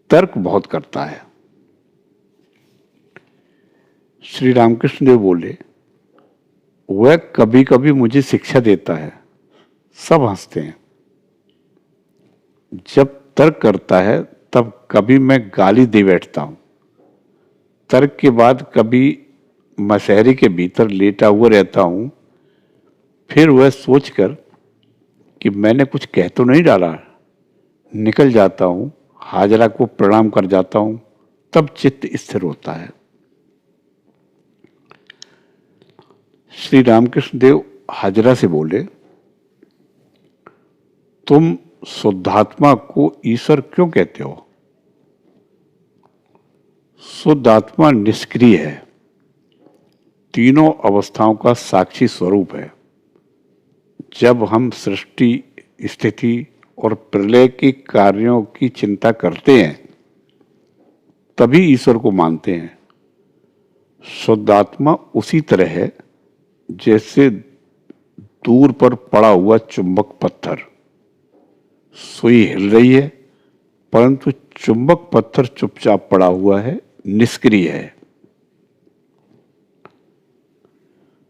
Speaker 1: तर्क बहुत करता है। श्री रामकृष्ण देव बोले, वह कभी कभी मुझे शिक्षा देता है। सब हंसते हैं। जब तर्क करता है तब कभी मैं गाली दे बैठता हूं। तर्क के बाद कभी मशहरे के भीतर लेटा हुआ रहता हूं, फिर वह सोचकर कि मैंने कुछ कह तो नहीं डाला, निकल जाता हूं, हाजरा को प्रणाम कर जाता हूं, तब चित्त स्थिर होता है। श्री रामकृष्ण देव हाजरा से बोले, तुम शुद्धात्मा को ईश्वर क्यों कहते हो? शुद्धात्मा निष्क्रिय है, तीनों अवस्थाओं का साक्षी स्वरूप है। जब हम सृष्टि, स्थिति और प्रलय के कार्यों की चिंता करते हैं तभी ईश्वर को मानते हैं। शुद्ध आत्मा उसी तरह है जैसे दूर पर पड़ा हुआ चुंबक पत्थर। सुई हिल रही है परंतु चुंबक पत्थर चुपचाप पड़ा हुआ है, निष्क्रिय है।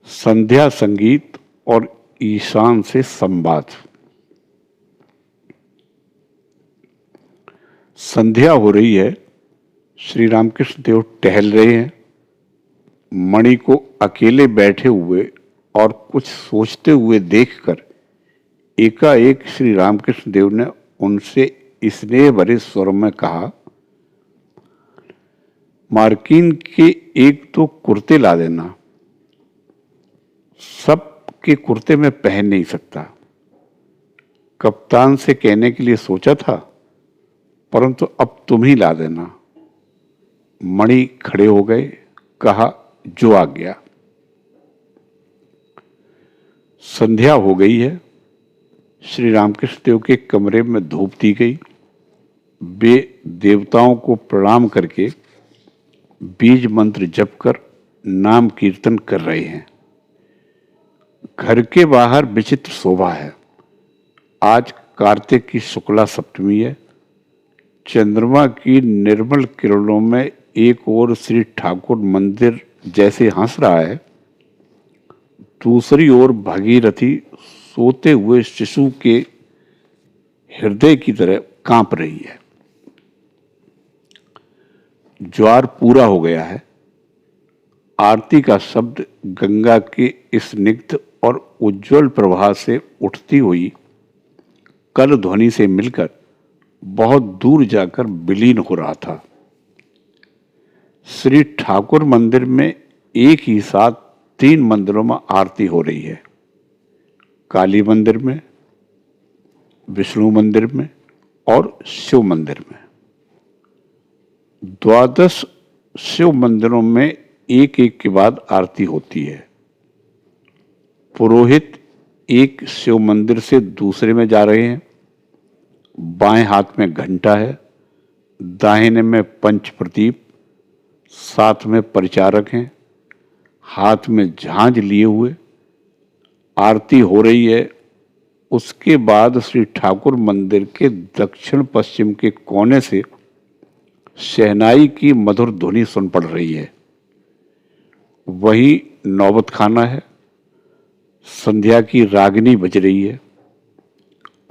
Speaker 1: संध्या संगीत और ईशान से संवाद। संध्या हो रही है, श्री रामकृष्ण देव टहल रहे हैं। मणि को अकेले बैठे हुए और कुछ सोचते हुए देखकर एकाएक श्री रामकृष्ण देव ने उनसे स्नेह भरे स्वर में कहा, मार्किन के एक तो कुर्ते ला देना। सब के कुर्ते में पहन नहीं सकता। कप्तान से कहने के लिए सोचा था परंतु अब तुम ही ला देना। मणि खड़े हो गए, कहा जो आ गया। संध्या हो गई है। श्री रामकृष्ण देव के कमरे में धूप दी गई। वे देवताओं को प्रणाम करके बीज मंत्र जप कर नाम कीर्तन कर रहे हैं। घर के बाहर विचित्र शोभा है। आज कार्तिक की शुक्ला सप्तमी है। चंद्रमा की निर्मल किरणों में एक ओर श्री ठाकुर मंदिर जैसे हंस रहा है, दूसरी ओर भागीरथी सोते हुए शिशु के हृदय की तरह कांप रही है। ज्वार पूरा हो गया है। आरती का शब्द गंगा के स्निग्ध और उज्जवल प्रवाह से उठती हुई कल ध्वनि से मिलकर बहुत दूर जाकर विलीन हो रहा था। श्री ठाकुर मंदिर में एक ही साथ 3 मंदिरों में आरती हो रही है। काली मंदिर में, विष्णु मंदिर में और शिव मंदिर में। 12 शिव मंदिरों में एक एक के बाद आरती होती है। पुरोहित एक शिव मंदिर से दूसरे में जा रहे हैं। बाएं हाथ में घंटा है, दाहिने में पंच प्रदीप, साथ में परिचारक हैं, हाथ में झांझ लिए हुए। आरती हो रही है। उसके बाद श्री ठाकुर मंदिर के दक्षिण पश्चिम के कोने से शहनाई की मधुर ध्वनि सुन पड़ रही है। वही नौबत खाना है। संध्या की रागिनी बज रही है।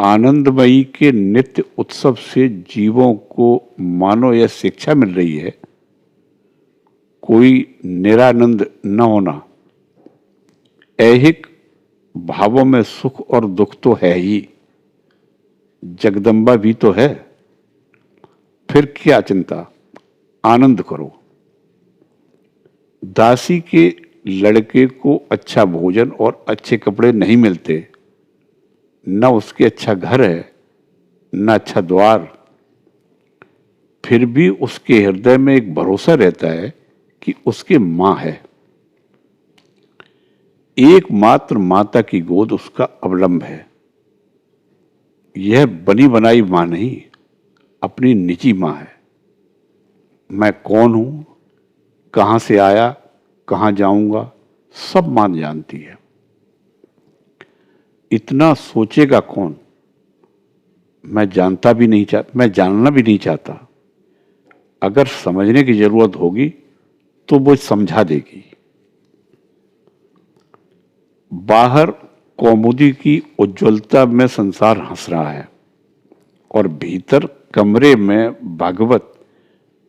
Speaker 1: आनंदमयी के नित्य उत्सव से जीवों को मानो यह शिक्षा मिल रही है, कोई निरानंद न होना। ऐहिक भावों में सुख और दुख तो है ही, जगदम्बा भी तो है। फिर क्या चिंता, आनंद करो। दासी के लड़के को अच्छा भोजन और अच्छे कपड़े नहीं मिलते, न उसके अच्छा घर है न अच्छा द्वार, फिर भी उसके हृदय में एक भरोसा रहता है कि उसकी मां है। एकमात्र माता की गोद उसका अवलंब है। यह बनी बनाई मां नहीं, अपनी निजी मां है। मैं कौन हूं, कहां से आया, कहां जाऊंगा, सब मां जानती है। इतना सोचेगा कौन? मैं जानता भी नहीं चाहता, मैं जानना भी नहीं चाहता। अगर समझने की जरूरत होगी तो वो समझा देगी। बाहर कौमुदी की उज्ज्वलता में संसार हंस रहा है और भीतर कमरे में भागवत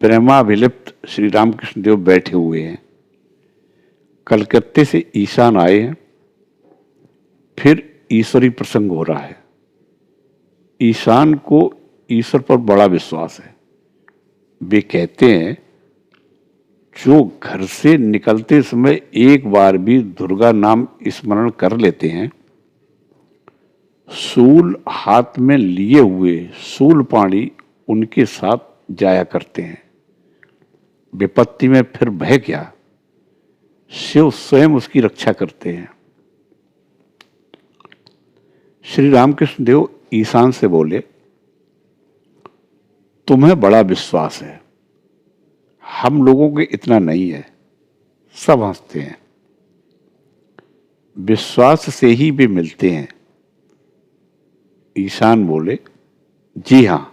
Speaker 1: प्रेमाभिलिप्त श्री रामकृष्ण देव बैठे हुए हैं। कलकत्ते से ईशान आए हैं। फिर ईश्वरी प्रसंग हो रहा है। ईशान को ईश्वर पर बड़ा विश्वास है। वे कहते हैं, जो घर से निकलते समय एक बार भी दुर्गा नाम स्मरण कर लेते हैं, शूल हाथ में लिए हुए शूल पाणी उनके साथ जाया करते हैं। विपत्ति में फिर भय क्या? शिव स्वयं उसकी रक्षा करते हैं। श्री रामकृष्ण देव ईशान से बोले, तुम्हें बड़ा विश्वास है, हम लोगों के इतना नहीं है। सब हंसते हैं। विश्वास से ही वे मिलते हैं। ईशान बोले, जी हां।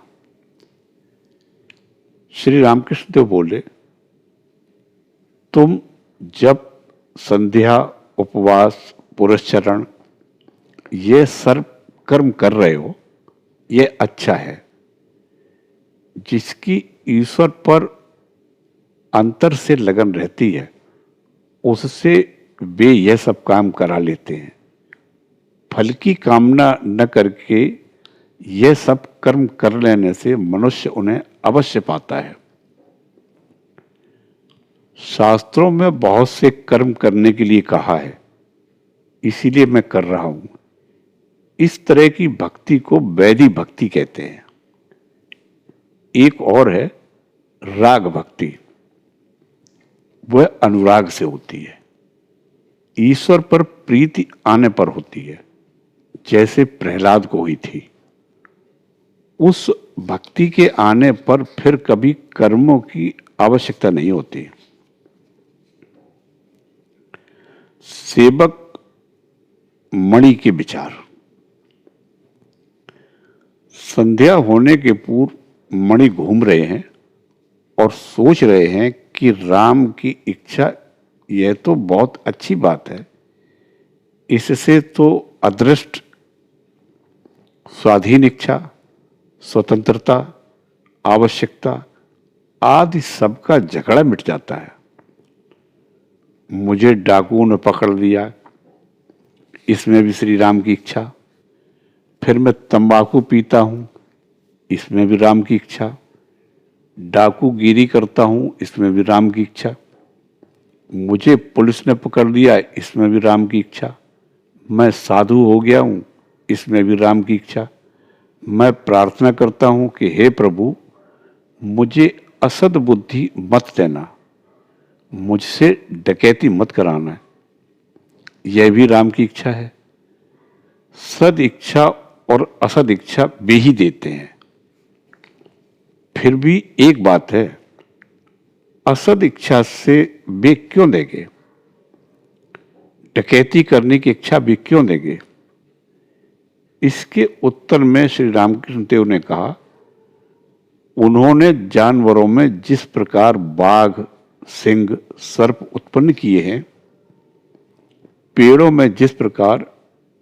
Speaker 1: श्री रामकृष्ण देव बोले, तुम जब संध्या, उपवास, पुरस्चरण ये सर्व कर्म कर रहे हो, ये अच्छा है। जिसकी ईश्वर पर अंतर से लगन रहती है, उससे वे यह सब काम करा लेते हैं। फल की कामना न करके यह सब कर्म कर लेने से मनुष्य उन्हें अवश्य पाता है। शास्त्रों में बहुत से कर्म करने के लिए कहा है, इसीलिए मैं कर रहा हूं। इस तरह की भक्ति को वैदिक भक्ति कहते हैं। एक और है राग भक्ति, वह अनुराग से होती है, ईश्वर पर प्रीति आने पर होती है, जैसे प्रहलाद को हुई थी। उस भक्ति के आने पर फिर कभी कर्मों की आवश्यकता नहीं होती। सेवक मणि के विचार। संध्या होने के पूर्व मणि घूम रहे हैं और सोच रहे हैं कि राम की इच्छा, यह तो बहुत अच्छी बात है। इससे तो अदृष्ट स्वाधीन इच्छा, स्वतंत्रता, आवश्यकता आदि सबका झगड़ा मिट जाता है। मुझे डाकुओं ने पकड़ लिया, इसमें भी श्री राम की इच्छा। फिर मैं तंबाकू पीता हूं, इसमें भी राम की इच्छा। डाकूगिरी करता हूं, इसमें भी राम की इच्छा। मुझे पुलिस ने पकड़ लिया, इसमें भी राम की इच्छा। मैं साधु हो गया हूं, इसमें भी राम की इच्छा। मैं प्रार्थना करता हूं कि हे प्रभु, मुझे असद बुद्धि मत देना, मुझसे डकैती मत कराना, यह भी राम की इच्छा है। सद इच्छा और असद इच्छा वे ही देते हैं। फिर भी एक बात है, असद इच्छा से वे क्यों देंगे? डकैती करने की इच्छा भी क्यों देंगे? इसके उत्तर में श्री रामकृष्ण देव ने कहा, उन्होंने जानवरों में जिस प्रकार बाघ, सिंह, सर्प उत्पन्न किए हैं, पेड़ों में जिस प्रकार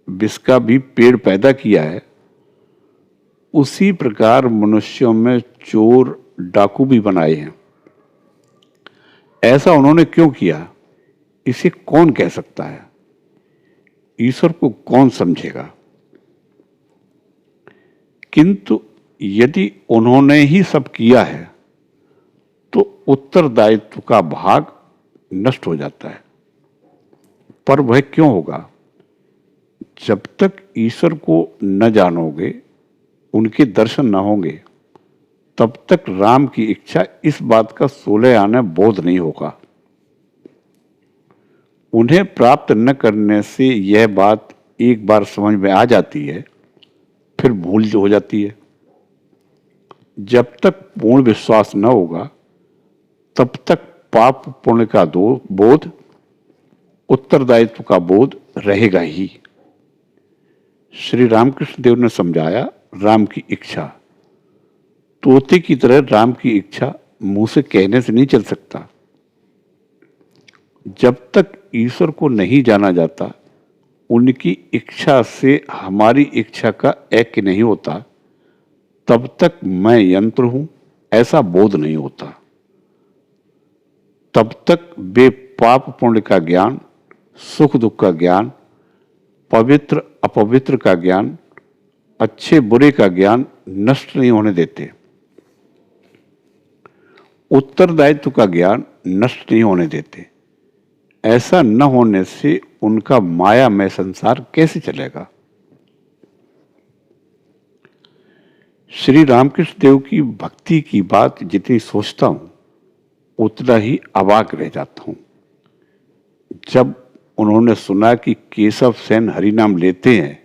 Speaker 1: विष का भी पेड़ पैदा किया है, उसी प्रकार मनुष्यों में चोर, डाकू भी बनाए हैं। ऐसा उन्होंने क्यों किया, इसे कौन कह सकता है? ईश्वर को कौन समझेगा? किंतु यदि उन्होंने ही सब किया है तो उत्तरदायित्व का भाग नष्ट हो जाता है। पर वह क्यों होगा? जब तक ईश्वर को न जानोगे, उनके दर्शन न होंगे, तब तक राम की इच्छा इस बात का सोलह आना बोध नहीं होगा। उन्हें प्राप्त न करने से यह बात एक बार समझ में आ जाती है, फिर भूल हो जाती है। जब तक पूर्ण विश्वास न होगा, तब तक पाप पुण्य का बोध, उत्तरदायित्व का बोध रहेगा ही। श्री रामकृष्ण देव ने समझाया, राम की इच्छा तोते की तरह राम की इच्छा मुंह से कहने से नहीं चल सकता। जब तक ईश्वर को नहीं जाना जाता, उनकी इच्छा से हमारी इच्छा का ऐक्य नहीं होता, तब तक मैं यंत्र हूं ऐसा बोध नहीं होता। तब तक वे पाप पुण्य का ज्ञान, सुख दुख का ज्ञान, पवित्र अपवित्र का ज्ञान, अच्छे बुरे का ज्ञान नष्ट नहीं होने देते। उत्तरदायित्व का ज्ञान नष्ट नहीं होने देते। ऐसा न होने से उनका मायामय संसार कैसे चलेगा? श्री रामकृष्ण देव की भक्ति की बात जितनी सोचता हूं, उतना ही अवाक रह जाता हूं। जब उन्होंने सुना कि केशव सेन हरि नाम लेते हैं,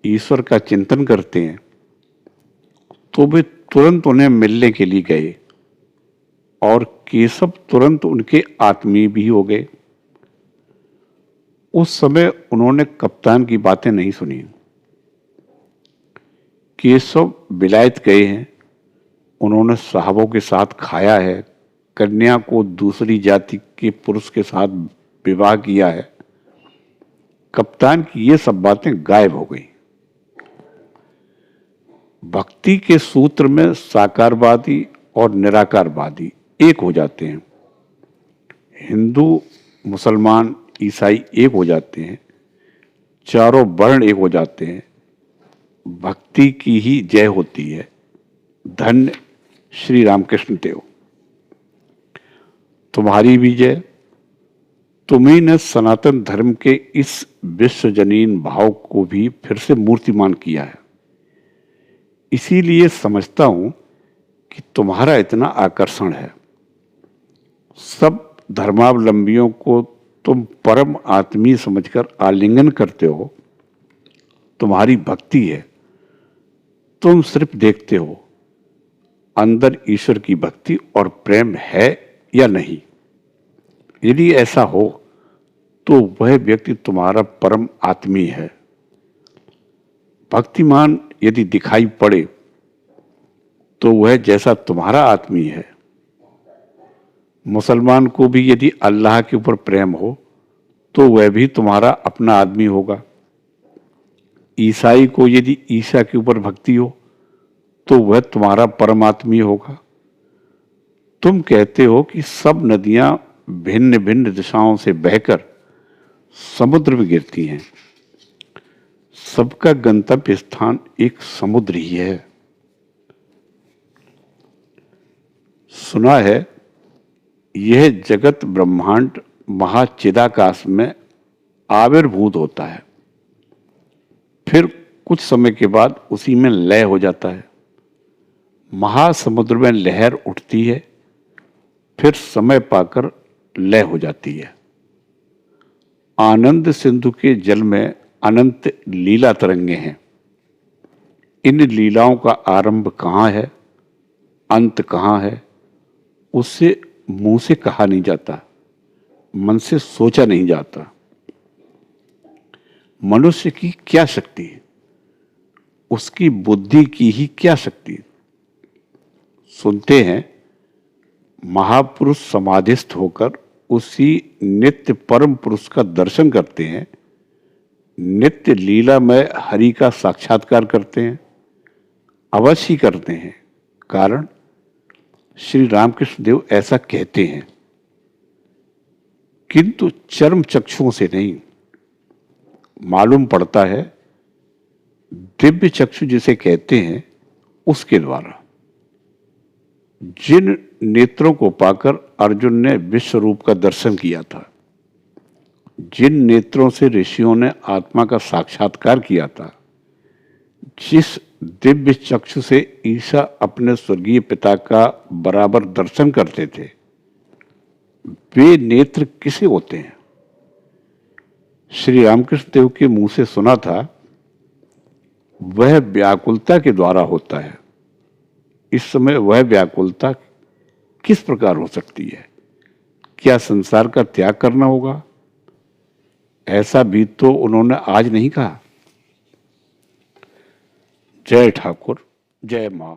Speaker 1: ईश्वर का चिंतन करते हैं, तो वे तुरंत उन्हें मिलने के लिए गए और केशव तुरंत उनके आत्मीय भी हो गए। उस समय उन्होंने कप्तान की बातें नहीं सुनी। केशव विलायत गए हैं, उन्होंने साहबों के साथ खाया है, कन्या को दूसरी जाति के पुरुष के साथ विवाह किया है। कप्तान की ये सब बातें गायब हो गई। भक्ति के सूत्र में साकारवादी और निराकारवादी एक हो जाते हैं। हिंदू, मुसलमान, ईसाई एक हो जाते हैं। चारों वर्ण एक हो जाते हैं। भक्ति की ही जय होती है। धन्य श्री रामकृष्ण देव। तुम्हारी भी जय। तुम्ही ने सनातन धर्म के इस विश्वजनीन भाव को भी फिर से मूर्तिमान किया है। इसीलिए समझता हूं कि तुम्हारा इतना आकर्षण है। सब धर्मावलंबियों को तुम परम आत्मीय समझकर आलिंगन करते हो। तुम्हारी भक्ति है। तुम सिर्फ देखते हो अंदर ईश्वर की भक्ति और प्रेम है या नहीं। यदि ऐसा हो तो वह व्यक्ति तुम्हारा परम आत्मीय है। भक्तिमान यदि दिखाई पड़े तो वह जैसा तुम्हारा आत्मीय है। मुसलमान को भी यदि अल्लाह के ऊपर प्रेम हो तो वह भी तुम्हारा अपना आदमी होगा। ईसाई को यदि ईसा के ऊपर भक्ति हो तो वह तुम्हारा परमात्मीय होगा। तुम कहते हो कि सब नदियां भिन्न भिन्न दिशाओं से बहकर समुद्र में गिरती हैं। सबका गंतव्य स्थान एक समुद्र ही है। सुना है यह जगत ब्रह्मांड महाचिदाकाश में आविर्भूत होता है, फिर कुछ समय के बाद उसी में लय हो जाता है। महासमुद्र में लहर उठती है, फिर समय पाकर लय हो जाती है। आनंद सिंधु के जल में अनंत लीला तरंगे हैं। इन लीलाओं का आरंभ कहाँ है, अंत कहाँ है, उससे मुंह से कहा नहीं जाता, मन से सोचा नहीं जाता। मनुष्य की क्या शक्ति है, उसकी बुद्धि की ही क्या शक्ति है। सुनते हैं महापुरुष समाधिस्थ होकर उसी नित्य परम पुरुष का दर्शन करते हैं, नित्य लीला में हरि का साक्षात्कार करते हैं। अवश्य करते हैं, कारण श्री रामकृष्ण देव ऐसा कहते हैं, किंतु चर्म चक्षुओं से नहीं। मालूम पड़ता है दिव्य चक्षु जिसे कहते हैं उसके द्वारा। जिन नेत्रों को पाकर अर्जुन ने विश्व रूप का दर्शन किया था, जिन नेत्रों से ऋषियों ने आत्मा का साक्षात्कार किया था, जिस दिव्य चक्षु से ईसा अपने स्वर्गीय पिता का बराबर दर्शन करते थे, वे नेत्र किसे होते हैं। श्री रामकृष्ण देव के मुंह से सुना था, वह व्याकुलता के द्वारा होता है। इस समय वह व्याकुलता किस प्रकार हो सकती है? क्या संसार का त्याग करना होगा? ऐसा भी तो उन्होंने आज नहीं कहा। जय ठाकुर, जय मां।